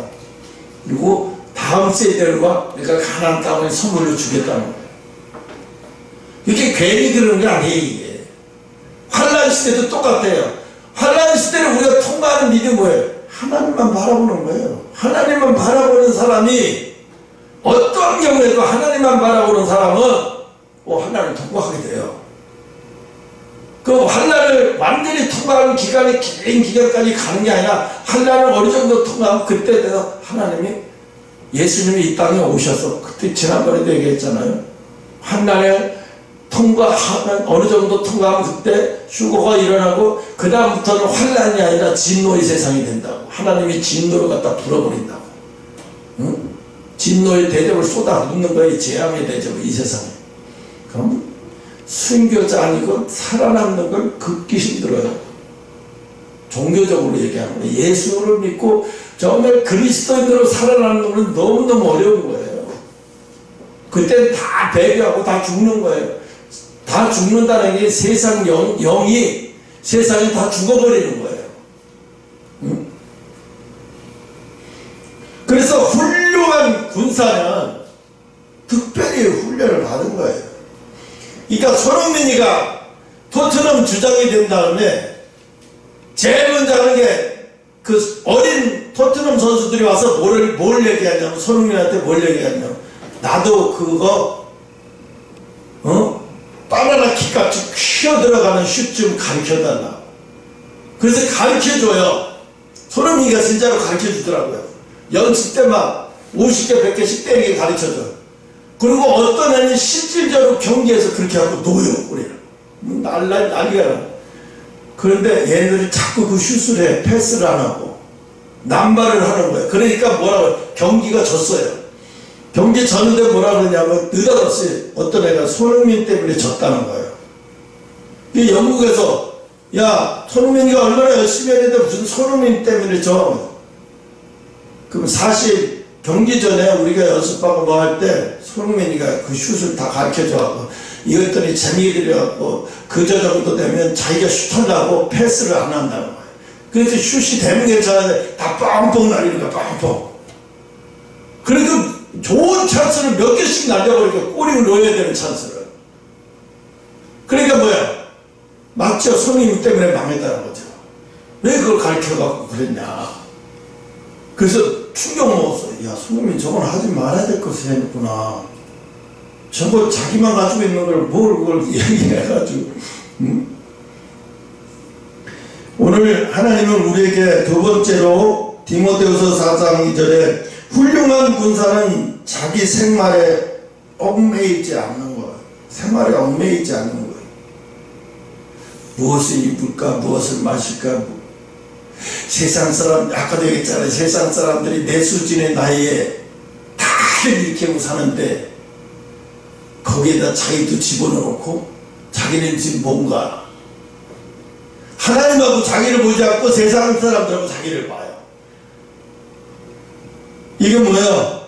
그리고 다음 세대들과 내가 가나안 땅을 선물로 주겠다는 거예요. 이게 괜히 그러는 게 아니에요, 이게. 환란 시대도 똑같아요. 환란 시대를 우리가 통과하는 믿음이 뭐예요? 하나님만 바라보는 거예요. 하나님만 바라보는 사람이 어떤 경우에도 하나님만 바라보는 사람은 환란을 통과하게 돼요. 그 환란을 완전히 통과하는 기간이 긴 기간까지 가는 게 아니라 환란을 어느 정도 통과하면 그때 돼서 하나님이, 예수님이 이 땅에 오셔서, 그때 지난번에도 얘기했잖아요. 환란을 통과하면, 어느 정도 통과하면 그때 휴거가 일어나고 그 다음부터는 환란이 아니라 진노의 세상이 된다고. 하나님이 진노를 갖다 불어버린다고. 응? 진노의 대접을 쏟아붓는 거예요. 재앙의 대접을 이 세상에. 그럼 순교자 아니고 살아남는 걸 극기 힘들어요. 종교적으로 얘기하는 거예요. 예수를 믿고 정말 그리스도인으로 살아남는 건 너무너무 어려운 거예요. 그때 다 배교하고 다 죽는 거예요. 다 죽는다는 게 세상 영이 세상에 다 죽어버리는 거예요. 응? 그래서 훌륭한 군사는 특별히 훈련을 받은 거예요. 그러니까 손흥민이가 토트넘 주장이 된 다음에 제일 먼저 하는 게 그 어린 토트넘 선수들이 와서 뭘 얘기하냐면, 손흥민한테 뭘 얘기하냐면, 나도 그거 바나나 킥같이 퀴어 들어가는 슛 좀 가르쳐달라. 그래서 가르쳐줘요. 손흥민이가 진짜로 가르쳐주더라고요. 연습 때 막 50개 100개씩 때리게 가르쳐줘요. 그리고 어떤 애는 실질적으로 경기에서 그렇게 하고 놓여요. 우리를 난리가 나. 그런데 얘네들이 자꾸 그 슛을 해. 패스를 안 하고 남발을 하는 거예요. 그러니까 뭐라고, 경기가 졌어요. 경기 졌는데 뭐라 그러냐면 느닷없이 어떤 애가 손흥민 때문에 졌다는 거예요. 영국에서 야, 손흥민이가 얼마나 열심히 했는데 무슨 손흥민 때문에 져. 그럼 사실 경기 전에 우리가 연습하고 뭐 할 때 손흥민이가 그 슛을 다 가르쳐줘갖고 이것들이 재미게 들여갖고 그저 정도 되면 자기가 슛하려고 패스를 안 한다는 거예요. 그래서 슛이 되면 괜찮은데 다 뻥뻥 날리니까 뻥뻥. 그래도 좋은 찬스를 몇 개씩 날려버리니까 골을 넣어야 되는 찬스를. 그러니까 뭐야, 맞죠? 손흥민 때문에 망했다는 거죠. 왜 그걸 가르쳐갖고 그랬냐. 그래서 충격 먹었어요. 야, 손흥민 저건 하지 말아야 될 것을 해냈구나. 저거 자기만 가지고 있는 걸 뭘 그걸 얘기해가지고. 오늘 하나님은 우리에게 두 번째로 디모데후서 4장 2절에 훌륭한 군사는 자기 생활에 얽매이지 않는 거예요. 생활에 얽매이지 않는 거예요. 무엇을 입을까, 무엇을 마실까. 세상 사람, 아까도 얘기했잖아요. 세상 사람들이 내 수준의 나이에 다들 이렇게 하고 사는데 거기에다 자기도 집어넣고 자기는 지금 뭔가 하나님하고 자기를 보지 않고 세상 사람들하고 자기를 봐요. 이게 뭐예요?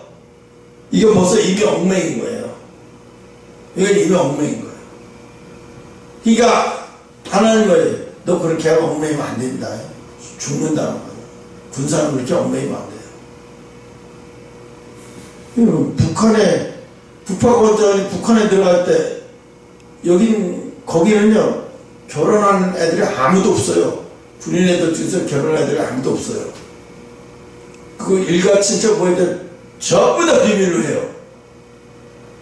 이게 벌써 이미 얽매인 거예요. 이건 이미 얽매인 거예요. 그러니까 하나님을 너 그렇게 하고 얽매이면 안 된다. 죽는다는 거예요. 군사는 그렇게 얽매이면 안 돼요. 북한에 들어갈 때 거기는요 결혼한 애들이 아무도 없어요. 군인 애들 중에서 결혼한 애들이 아무도 없어요. 그 일가 친척 보이들 전부 다 비밀로 해요.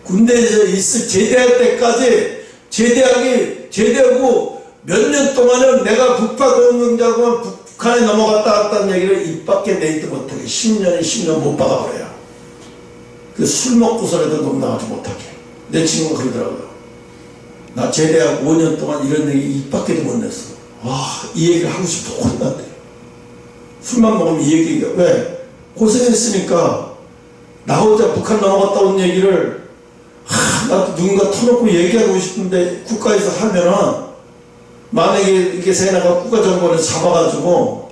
군대에서 제대할 때까지 제대하고 몇 년 동안은 내가 북파공영자고 북한에 넘어갔다 왔다는 얘기를 입 밖에 내지도 못하게 10년 못 박아버려요. 그 술 먹고서라도 넘나가지 못하게. 내 친구가 그러더라고요. 나 제대하고 5년 동안 이런 얘기 입 밖에도 못 냈어. 이 얘기를 하고 싶어 혼난대. 술만 먹으면 이 얘기가 왜? 고생했으니까 나 혼자 북한 넘어갔다 온 얘기를 나도 누군가 터놓고 얘기하고 싶은데 국가에서 하면은 만약에 이게 세나가 국가정보를 잡아가지고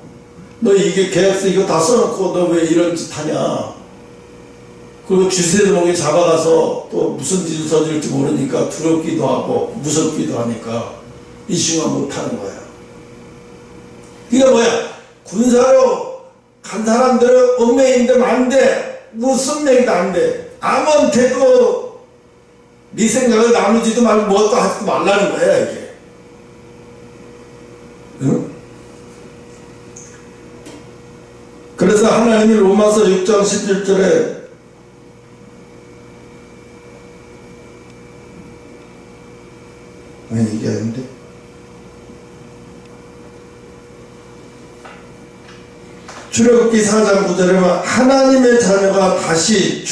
너 이게 계약서 이거 다 써놓고 너 왜 이런 짓 하냐. 그리고 주세대목에 잡아가서 또 무슨 짓을 저질지 모르니까 두렵기도 하고 무섭기도 하니까 이슈가 못하는 거야. 그러니까 뭐야, 군사로 간 사람들은 얽매인데 안 돼. 무슨 얘기도 안 돼. 아무한테도 네 생각을 나누지도 말고 뭐도 하지 말라는 거야 이게. 응? 그래서 하나님이 로마서 6장 11절에 이게 아닌데 출애굽기 4장 9절에 하나님의 자녀가 다시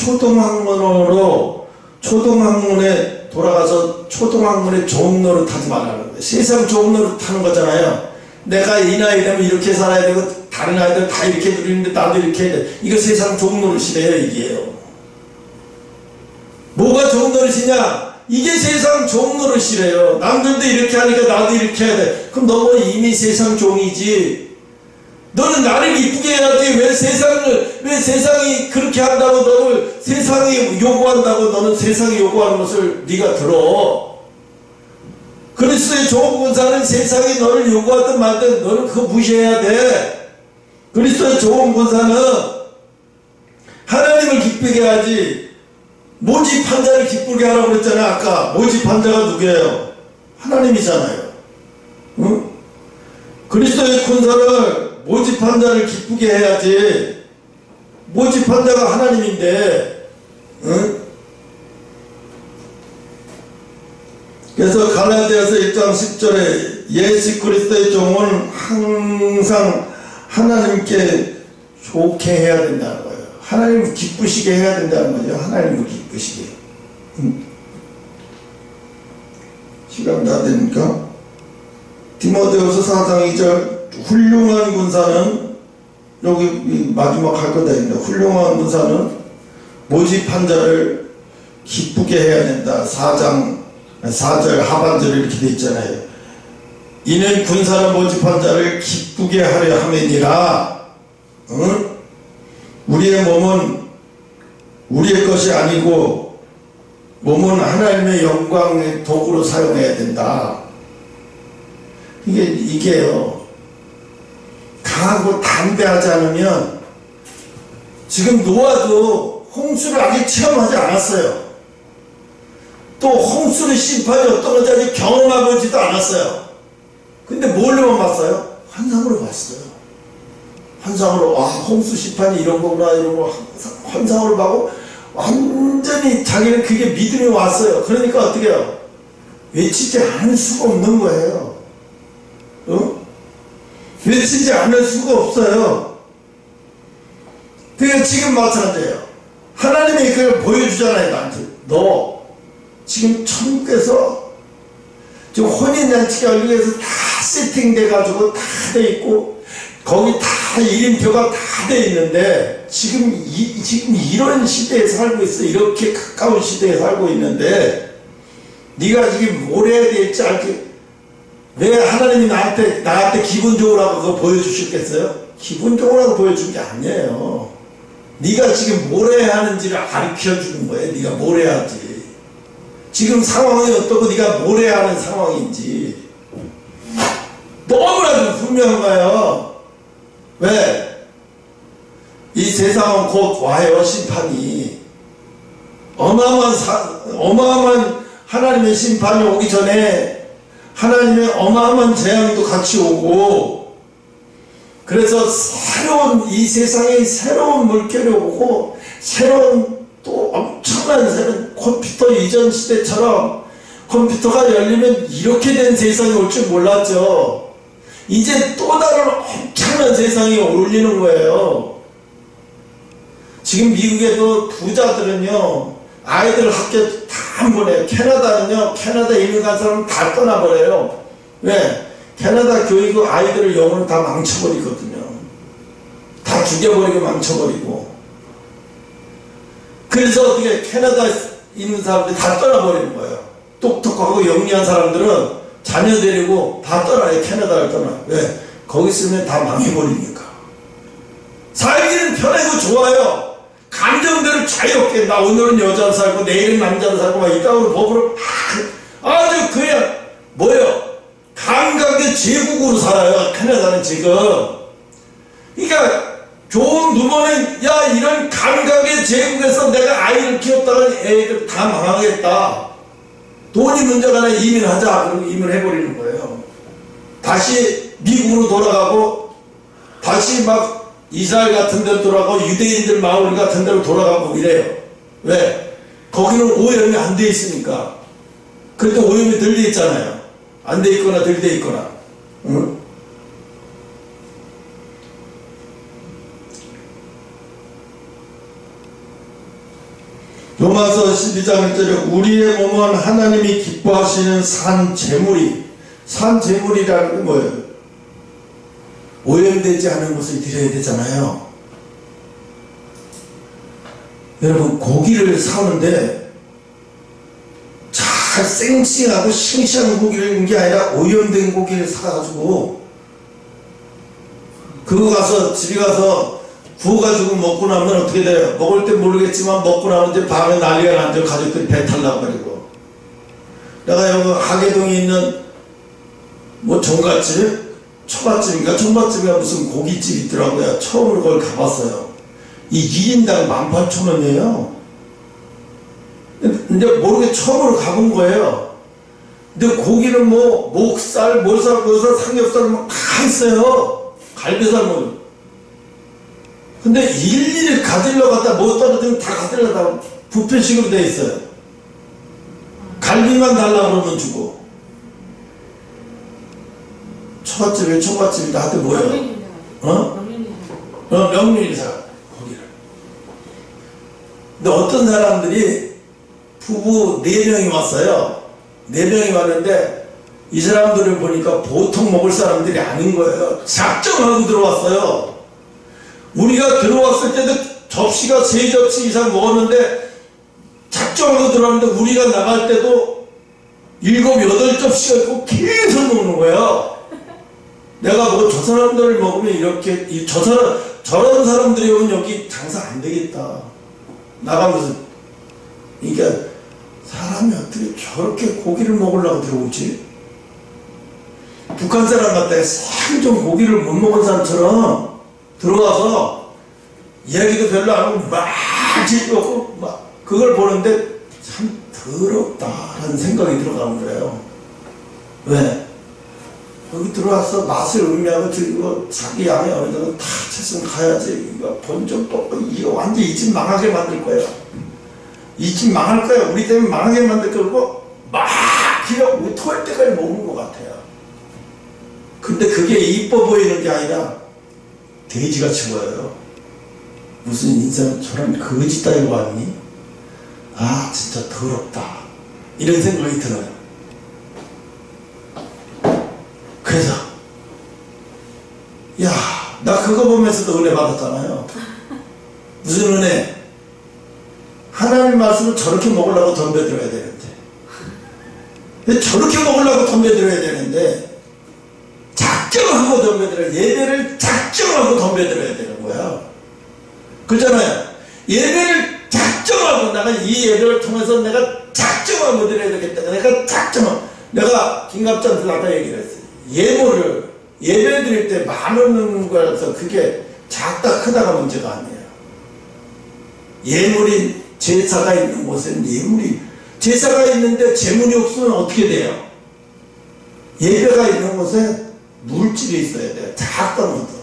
초등학문에 돌아가서 초등학문에 좋은 노릇 하지 말라는 거예요. 세상 좋은 노릇 하는 거잖아요. 내가 이 나이 되면 이렇게 살아야 되고 다른 아이들 다 이렇게 누리는데 나도 이렇게 해야 돼. 이거 세상 좋은 노릇이래요. 이게요. 뭐가 좋은 노릇이냐? 이게 세상 좋은 노릇이래요. 남들도 이렇게 하니까 나도 이렇게 해야 돼. 그럼 너는 이미 세상 종이지. 너는 나를 이쁘게 해야지. 왜 세상이 그렇게 한다고 너를 세상이 요구한다고 너는 세상이 요구하는 것을 네가 들어. 그리스도의 좋은 군사는 세상이 너를 요구하든 말든 너는 그거 무시해야 돼. 그리스도의 좋은 군사는 하나님을 기쁘게 하지. 모집한 자를 기쁘게 하라고 그랬잖아요. 아까 모집한 자가 누구예요? 하나님이잖아요. 응? 그리스도의 군사를 모집한 자를 기쁘게 해야지. 모집한 자가 하나님인데, 응? 그래서 갈라디아서 1장 10절에 예수 그리스도의 종은 항상 하나님께 좋게 해야 된다는 거예요. 하나님을 기쁘시게 해야 된다는 거죠. 하나님을 기쁘시게. 시간 다 되니까 디모데후서 4장 2절 훌륭한 군사는 여기 마지막 할 거다 있는데 훌륭한 군사는 모집한 자를 기쁘게 해야 된다. 4절 하반절에 이렇게 돼 있잖아요. 이는 군사는 모집한 자를 기쁘게 하려 함이니라. 응? 우리의 몸은 우리의 것이 아니고 몸은 하나님의 영광의 도구로 사용해야 된다. 이게요. 강하고 담대하지 않으면 지금 노아도 홍수를 아직 체험하지 않았어요. 또 홍수의 심판이 어떤 건지 아직 경험해보지도 않았어요. 근데 뭘로만 봤어요? 환상으로 봤어요. 환상으로 홍수 심판이 이런 거구나 이런 거 환상으로 보고 완전히 자기는 그게 믿음이 왔어요. 그러니까 어떻게 해요? 외치지 않을 수가 없는 거예요. 외치지 않을 수가 없어요. 그게 지금 마찬가지예요. 하나님이 그걸 보여주잖아요. 나한테. 너 지금 천국에서 지금 혼인잔치가 열리기 위해서 다 세팅돼 가지고 다 돼 있고 거기 다 이름표가 다 돼 있는데 지금 이런 시대에 살고 있어. 이렇게 가까운 시대에 살고 있는데 네가 지금 뭘 해야 될지 알지? 왜 하나님이 나한테 기분적으로 하고 그거 보여주셨겠어요? 기분적으로 하고 보여준 게 아니에요. 네가 지금 뭘 해야 하는지를 가르쳐주는 거예요. 네가 뭘 해야지. 지금 상황이 어떻고 네가 뭘 해야 하는 상황인지 너무나도 분명한 거예요. 왜? 이 세상은 곧 와요. 심판이 어마어마한 하나님의 심판이 오기 전에 하나님의 어마어마한 재앙도 같이 오고, 그래서 이 세상에 새로운 물결이 오고 새로운 또 엄청난 새로운 컴퓨터 이전 시대처럼 컴퓨터가 열리면 이렇게 된 세상이 올 줄 몰랐죠. 이제 또 다른 엄청난 세상이 올리는 거예요. 지금 미국에도 부자들은요 아이들 학교 다 안 보내요. 캐나다는요 캐나다 이민 간 사람은 다 떠나버려요. 왜? 캐나다 교육은 아이들을 영어를 다 망쳐버리거든요. 다 죽여버리고 망쳐버리고. 그래서 어떻게 캐나다에 있는 사람들이 다 떠나버리는 거예요. 똑똑하고 영리한 사람들은 자녀 데리고 다 떠나요. 캐나다를 떠나요. 왜? 거기 있으면 다 망해버리니까. 살기는 편하고 좋아요. 감정대로 자유롭게 나 오늘은 여자로 살고 내일은 남자로 살고 막 이따위로 법으로 아주 그냥 뭐예요? 감각의 제국으로 살아요. 캐나다는 지금. 그러니까 좋은 부모는 야 이런 감각의 제국에서 내가 아이를 키웠다가 애들 다 망하겠다. 돈이 문제가 아니라 이민하자. 그러고 이민해버리는 거예요. 다시 미국으로 돌아가고 다시 막 이스라엘 같은 데로 돌아가고 유대인들 마을 같은 데로 돌아가고 이래요. 왜? 거기는 오염이 안 돼 있으니까. 그래도 오염이 덜 돼 있잖아요. 안 돼 있거나 덜 돼 있거나. 응? 로마서 12장 1절에 우리의 몸은 하나님이 기뻐하시는 산 제물이라는 게 뭐예요? 오염되지 않은 것을 드려야 되잖아요. 여러분 고기를 사오는데 잘 쌩쌩하고 싱싱한 고기를 있는 게 아니라 오염된 고기를 사가지고 그거 가서 집에 가서 구워가지고 먹고 나면 어떻게 돼요? 먹을 때 모르겠지만 먹고 나면 이제 밤에 난리가 나죠. 가족들이 배탈 나버리고. 내가 여기 하계동에 있는 뭐 종갓집? 초밥집인가? 총밥집인가 무슨 고깃집이 있더라고요. 처음으로 그걸 가봤어요. 이 1인당 18,000원이에요. 근데 모르게 처음으로 가본 거예요. 근데 고기는 뭐 목살, 몰살, 삼겹살 뭐 다 있어요. 갈비살 뭐. 근데 일일이 가지러 갔다 못 떨어지면 다 가지러 다 뷔페식으로 돼 있어요. 갈비만 달라 그러면 주고. 초밥집이 총밥집이 나한테 뭐예요? 명륜이사 고기를. 근데 어떤 사람들이 부부 4명이 왔어요. 4명이 왔는데 이 사람들을 보니까 보통 먹을 사람들이 아닌 거예요. 작정하고 들어왔어요. 우리가 들어왔을 때도 접시가 3접시 이상 먹었는데 작정하고 들어왔는데 우리가 나갈 때도 7, 8접시가 있고 계속 먹는 거예요. 내가 뭐 저 사람들을 먹으면 이렇게 저런 사람들이 오면 여기 장사 안 되겠다. 나가면서 그러니까 사람이 어떻게 저렇게 고기를 먹으려고 들어오지? 북한 사람 같다 생전 고기를 못 먹은 사람처럼 들어와서 이야기도 별로 안 하고 막 짓고 막 그걸 보는데 참 더럽다라는 생각이 들어가는 거예요. 왜? 여기 들어와서 맛을 의미하고 이거 자기 양이 어느 정도 다 채선 가야지. 이거 본전 뽑고 이거 완전 이 집 망하게 만들 거예요. 이 집 망할 거야. 우리 때문에 망하게 만들 거고 막 그냥 토할 때까지 먹는 것 같아요. 근데 그게 이뻐 보이는 게 아니라 돼지같이 보여요. 무슨 인생 저런 거지 따위고 왔니? 아 진짜 더럽다. 이런 생각이 들어요. 그래서 야, 나 그거 보면서도 은혜 받았잖아요. 무슨 은혜? 하나님 말씀을 저렇게 먹으려고 덤벼들어야 되는데 저렇게 먹으려고 덤벼들어야 되는데 작정하고 덤벼들어야 예배를 작정하고 덤벼들어야 되는 거야. 그렇잖아요. 예배를 작정하고 내가 이 예배를 통해서 내가 작정하고 드려야 되겠다. 내가 작정하고 내가 김갑장한테 아까 얘기를 했어요. 예물을 예배 드릴 때 10,000원 넣는 거라서 그게 작다 크다가 문제가 아니에요. 예물이 제사가 있는 곳에는 예물이 제사가 있는데 재물이 없으면 어떻게 돼요? 예배가 있는 곳에 물질이 있어야 돼요. 작다면서.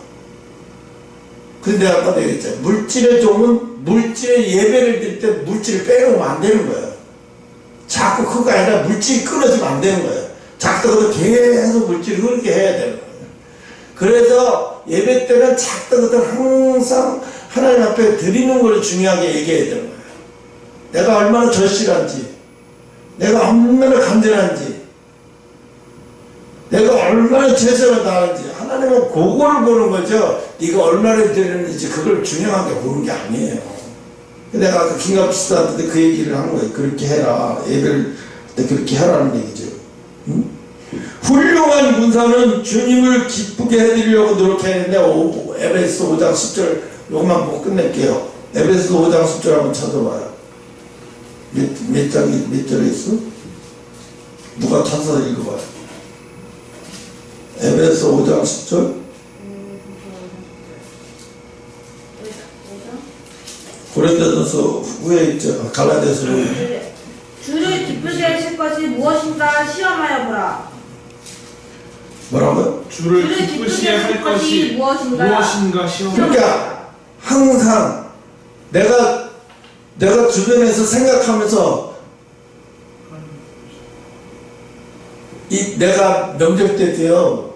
근데 아까도 얘기했잖아요. 물질에 좋으면 물질에 예배를 드릴 때 물질을 빼놓으면 안 되는 거예요. 자꾸 그거 아니라 물질이 끊어지면 안 되는 거예요. 작다고도 계속 물질을 흐르게 해야 되는 거예요. 그래서 예배 때는 작다고도 항상 하나님 앞에 드리는 걸 중요하게 얘기해야 되는 거예요. 내가 얼마나 절실한지, 내가 얼마나 간절한지, 내가 얼마나 최선을 다하는지 하나님은 그거를 보는 거죠. 네가 얼마나 드리는지 그걸 중요하게 보는 게 아니에요. 내가 아까 김갑수한테 그 얘기를 한 거예요. 그렇게 해라. 예배를 그렇게 하라는 얘기죠. 응? 훌륭한 군사는 주님을 기쁘게 해드리려고 노력했는데 에베소 5장 10절 요것만 보고 끝낼게요. 에베소 5장 10절 한번 찾아봐요. 몇 절에 있어? 누가 찾아서 읽어봐요. 에베소 5장 10절. 고린도전서 후에 있죠. 갈라디아서 주를 기쁘게 하실 것이 무엇인가 시험하여 보라. 뭐라고요? 주를 기쁘시게 할 것이 무엇인가 시험하여. 그러니까 항상 내가 주변에서 생각하면서 내가 명절 때도요.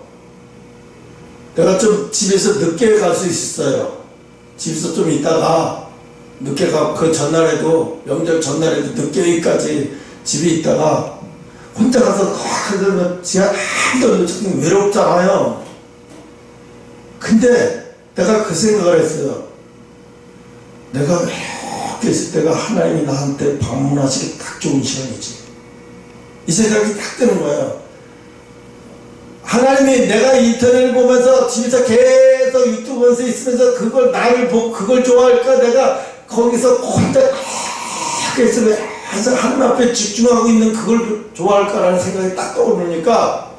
내가 좀 집에서 늦게 갈 수 있었어요. 집에서 좀 있다가 늦게 가고 그 전날에도 명절 전날에도 늦게까지 집에 있다가 혼자 가서 그러면 지하 아무도 없는 외롭잖아요. 근데 내가 그 생각을 했어요. 내가 이렇게 있을 때가 하나님이 나한테 방문하시기 딱 좋은 시간이지. 이 생각이 딱 드는 거예요. 하나님이 내가 인터넷을 보면서 집에서 계속 유튜브 보면서 있으면서 그걸 나를 보고 그걸 좋아할까? 내가 거기서 혼자 그렇게 있으면 항상 하나님 앞에 집중하고 있는 그걸 좋아할까라는 생각이 딱 떠오르니까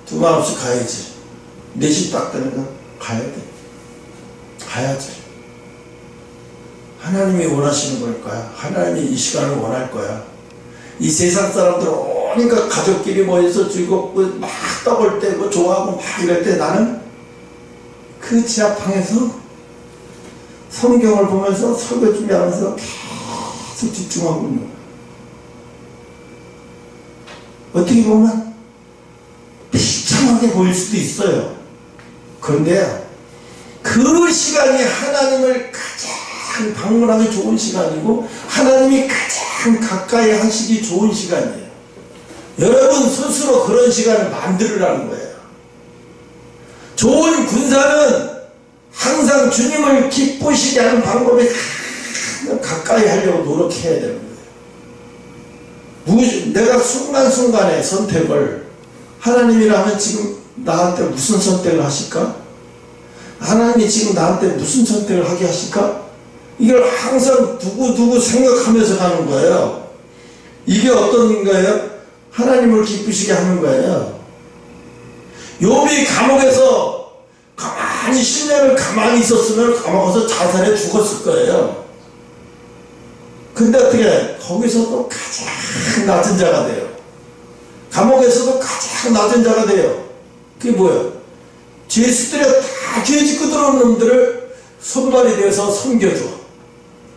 두 마음 없이 가야지. 4시 딱 되니까 가야 돼. 가야지. 하나님이 원하시는 걸 거야. 하나님이 이 시간을 원할 거야. 이 세상 사람들 오니까 가족끼리 모여서 즐겁고 막 떡을 떼고 좋아하고 막 이럴 때 나는 그 지하방에서 성경을 보면서 설교 준비하면서 계속 집중하고 있는 거야. 어떻게 보면 비참하게 보일 수도 있어요. 그런데 그 시간이 하나님을 가장 방문하기 좋은 시간이고 하나님이 가장 가까이 하시기 좋은 시간이에요. 여러분 스스로 그런 시간을 만들으라는 거예요. 좋은 군사는 항상 주님을 기쁘시게 하는 방법이 가까이 하려고 노력해야 되는 거예요. 내가 순간순간의 선택을 하나님이라면 지금 나한테 무슨 선택을 하실까? 하나님이 지금 나한테 무슨 선택을 하게 하실까? 이걸 항상 두고 생각하면서 가는 거예요. 이게 어떤 거예요? 하나님을 기쁘시게 하는 거예요. 욥이 감옥에서 가만히 10년을 가만히 있었으면 감옥에서 자살해 죽었을 거예요. 근데 어떻게 거기서도 가장 낮은 자가 돼요. 감옥에서도 가장 낮은 자가 돼요. 그게 뭐예요? 죄수들이 다 죄 짓고 들어온 놈들을 손발이 되어서 섬겨줘.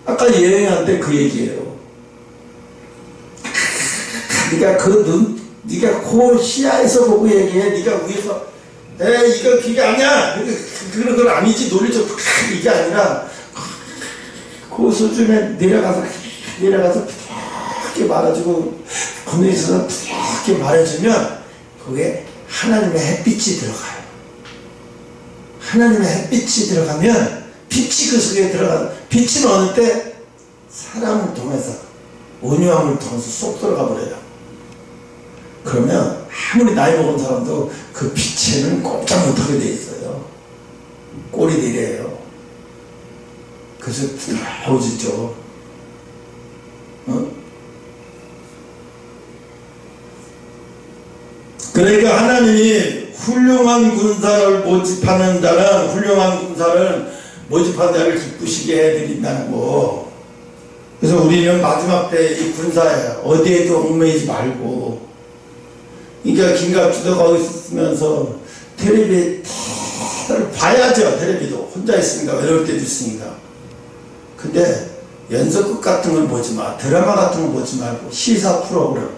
아까 예언한테 그 얘기예요. 네가 네가 그 시야에서 보고 얘기해. 네가 위에서 이거 그게 아니야. 그런 건 아니지. 논리적 이게 아니라 그 수준에 내려가서 부드럽게 말해주고 분위기에서 부드럽게 말해주면 그게 하나님의 햇빛이 들어가요. 하나님의 햇빛이 들어가면 빛이 그 속에 들어가요. 빛은 어느 때 사랑을 통해서 온유함을 통해서 쏙 들어가 버려요. 그러면 아무리 나이 먹은 사람도 그 빛에는 꼼짝 못하게 돼 있어요. 꼴이 내려요. 그래서 부드러워지죠. 그러니까 하나님이 훌륭한 군사를 모집하는 자는 훌륭한 군사를 모집한 자를 기쁘시게 해드린다는 거. 그래서 우리는 마지막 때 이 군사에 어디에도 얽매이지 말고, 그러니까 김갑주도 거기 있으면서 텔레비 봐야죠. 텔레비도 혼자 있으니까 외로울 때도 있으니까. 근데 연속극 같은 건 보지 마. 드라마 같은 건 보지 말고 시사 프로그램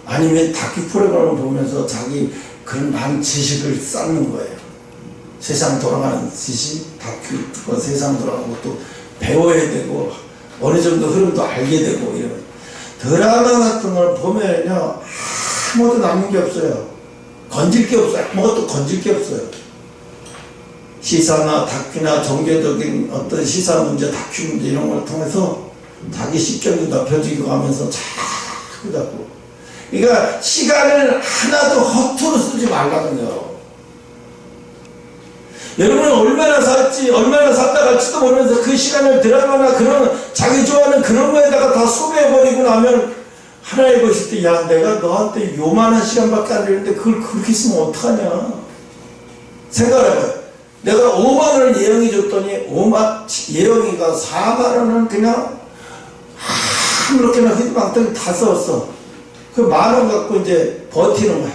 아니면 다큐 프로그램을 보면서 자기 그런 많은 지식을 쌓는 거예요. 세상 돌아가는 지식, 다큐, 세상 돌아가는 것도 배워야 되고 어느 정도 흐름도 알게 되고 이런 드라마 같은 걸 보면요 아무것도 남는 게 없어요. 건질 게 없어요. 아무것도 건질 게 없어요. 시사나 다큐나 종교적인 어떤 시사 문제, 다큐 문제 이런 걸 통해서 자기 식견도 넓혀지고 하면서 자꾸 그러니까 시간을 하나도 허투루 쓰지 말라는 거예요. 여러분은 얼마나 살지, 얼마나 살다 갈지도 모르면서 그 시간을 드라마나 그런 자기 좋아하는 그런 거에다가 다 소비해버리고 나면 하나님 보실 때, 야, 내가 너한테 요만한 시간밖에 안 되는데 그걸 그렇게 쓰면 어떡하냐. 생각해봐요. 내가 5만원을 예영이 줬더니 예영이가 4만원은 그냥 아무렇게나 흐지막대기 다 썼어. 그 10,000원 갖고 이제 버티는 거야.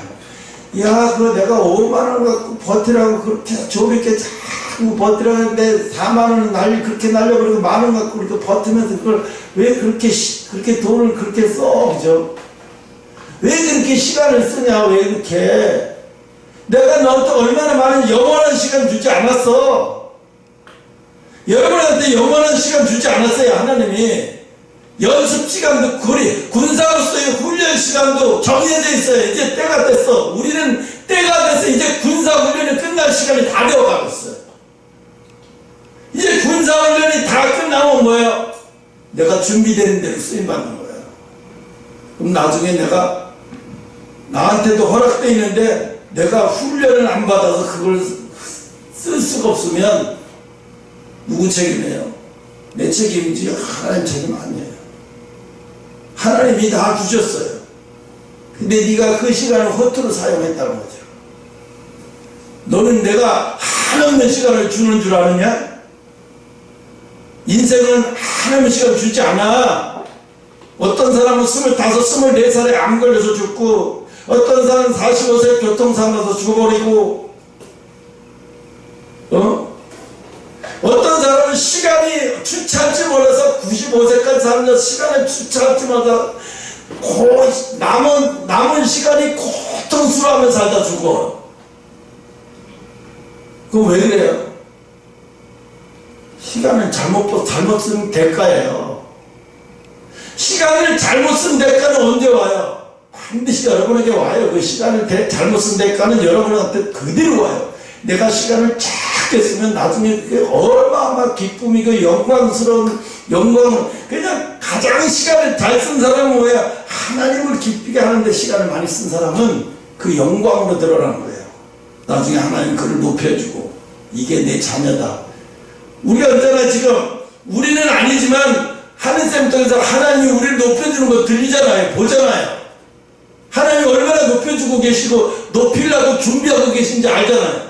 야, 그거 내가 5만원 갖고 버티라고 그렇게 저렇게 자꾸 버티라고 했는데 4만원 그렇게 날려버리고 10,000원 갖고 그렇게 버티면서 그걸 왜 그렇게 돈을 그렇게 써, 그죠? 왜 그렇게 시간을 쓰냐, 왜 그렇게. 내가 너한테 얼마나 많은 영원한 시간 주지 않았어. 여러분한테 영원한 시간 주지 않았어요, 하나님이. 연습 시간도 군사로서의 훈련 시간도 정해져 있어요. 이제 때가 됐어. 우리는 때가 돼서 이제 군사 훈련이 끝날 시간이 다 되어가고 있어요. 이제 군사 훈련이 다 끝나면 뭐예요? 내가 준비되는 대로 쓰임받는 거예요. 그럼 나중에 내가 나한테도 허락되어 있는데 내가 훈련을 안 받아서 그걸 쓸 수가 없으면 누구 책임이에요? 내 책임이지 하나님 책임 아니에요. 하나님이 다 주셨어요. 근데 네가 그 시간을 허투루 사용했다는 거죠. 너는 내가 한없는 시간을 주는 줄 아느냐? 인생은 한없는 시간 주지 않아. 어떤 사람은 25, 24살에 암 걸려서 죽고, 어떤 사람은 45세 교통사고 나서 죽어버리고, 어떤 사람은 시간이 주체할 줄 몰라서 95세까지 살면서 시간에 주체할 줄 몰라서 남은 시간이 고통스러워하며 살다 죽어. 그거 왜 그래요? 시간을 잘못 쓰는 대가예요. 시간을 잘못 쓴 대가는 언제 와요? 반드시 여러분에게 와요. 그 시간을 잘못 쓴 대가는 여러분한테 그대로 와요. 내가 시간을 작게 쓰면 나중에 그게 얼마나 기쁨이고 영광스러운 영광. 그냥 가장 시간을 잘 쓴 사람은 뭐야? 하나님을 기쁘게 하는데 시간을 많이 쓴 사람은 그 영광으로 드러나는 거예요. 나중에 하나님 그를 높여주고 이게 내 자녀다. 우리가 언제나 지금 우리는 아니지만 하늘쌤 통해서 하나님이 우리를 높여주는 거 들리잖아요. 보잖아요. 하나님이 얼마나 높여주고 계시고 높이려고 준비하고 계신지 알잖아요.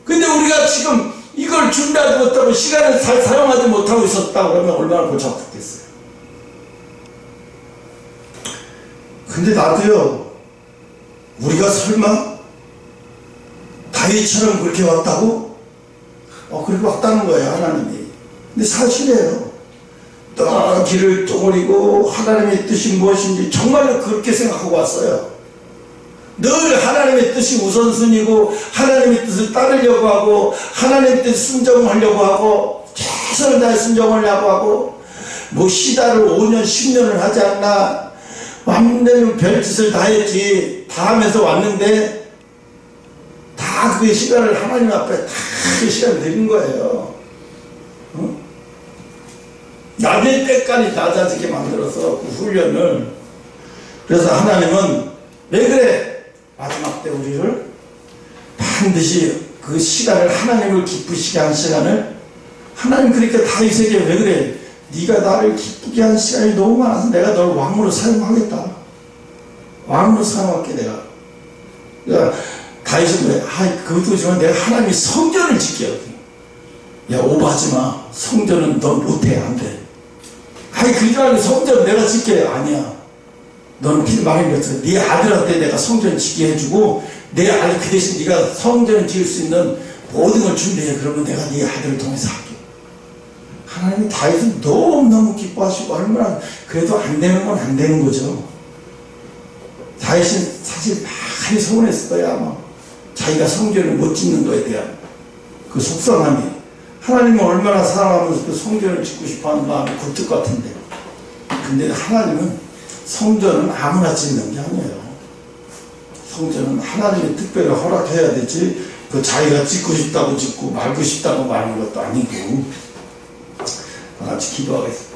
근데 우리가 지금 이걸 준비하지 못하고 시간을 잘 사용하지 못하고 있었다 그러면 얼마나 골치 아팠겠어요. 근데 나도요, 우리가 설마 다윗처럼 그렇게 왔다고? 그렇게 왔다는 거예요, 하나님이. 근데 사실이에요. 또 길을 쪼그리고 하나님의 뜻이 무엇인지 정말로 그렇게 생각하고 왔어요. 늘 하나님의 뜻이 우선순위고 하나님의 뜻을 따르려고 하고 하나님의 뜻 순종하려고 하고 최선을 다해 순종하려고 하고 뭐 시다를 5년 10년을 하지 않나 완전히 별짓을 다 했지. 다 하면서 왔는데 다 그 시간을 하나님 앞에 다 그 시간을 드린 거예요. 남의 때까지 낮아지게 만들어서 그 훈련을. 그래서 하나님은 왜 그래? 마지막 때 우리를 반드시 그 시간을 하나님을 기쁘시게 한 시간을 하나님 그러니까 다윗에게 왜 그래? 네가 나를 기쁘게 한 시간이 너무 많아서 내가 널 왕으로 사용하겠다. 왕으로 사용할게 내가. 그러니까 다윗은 왜? 그것도지만 내가 하나님이 성전을 짓게. 야 오버하지 마. 성전은 넌 못해. 안 돼. 그러니까 성전 내가 짓게. 아니야. 너는 필 말해줬어. 네 아들한테 내가 성전 짓게 해주고 내 아들 그 대신 네가 성전을 지을 수 있는 모든 걸 준비해. 그러면 내가 네 아들을 통해서 할게. 하나님이 다윗은 너무너무 기뻐하시고 얼마나 그래도 안 되는 건 안 되는 거죠. 다윗은 사실 많이 서운했을 거야. 아마 자기가 성전을 못 짓는 거에 대한 그 속상함이. 하나님은 얼마나 사랑하면서 그 성전을 짓고 싶어하는 마음이 굴뚝 같은데. 근데 하나님은 성전은 아무나 짓는 게 아니에요. 성전은 하나님이 특별히 허락해야 되지 그 자기가 짓고 싶다고 짓고 말고 싶다고 말하는 것도 아니고. 같이 기도하겠습니다.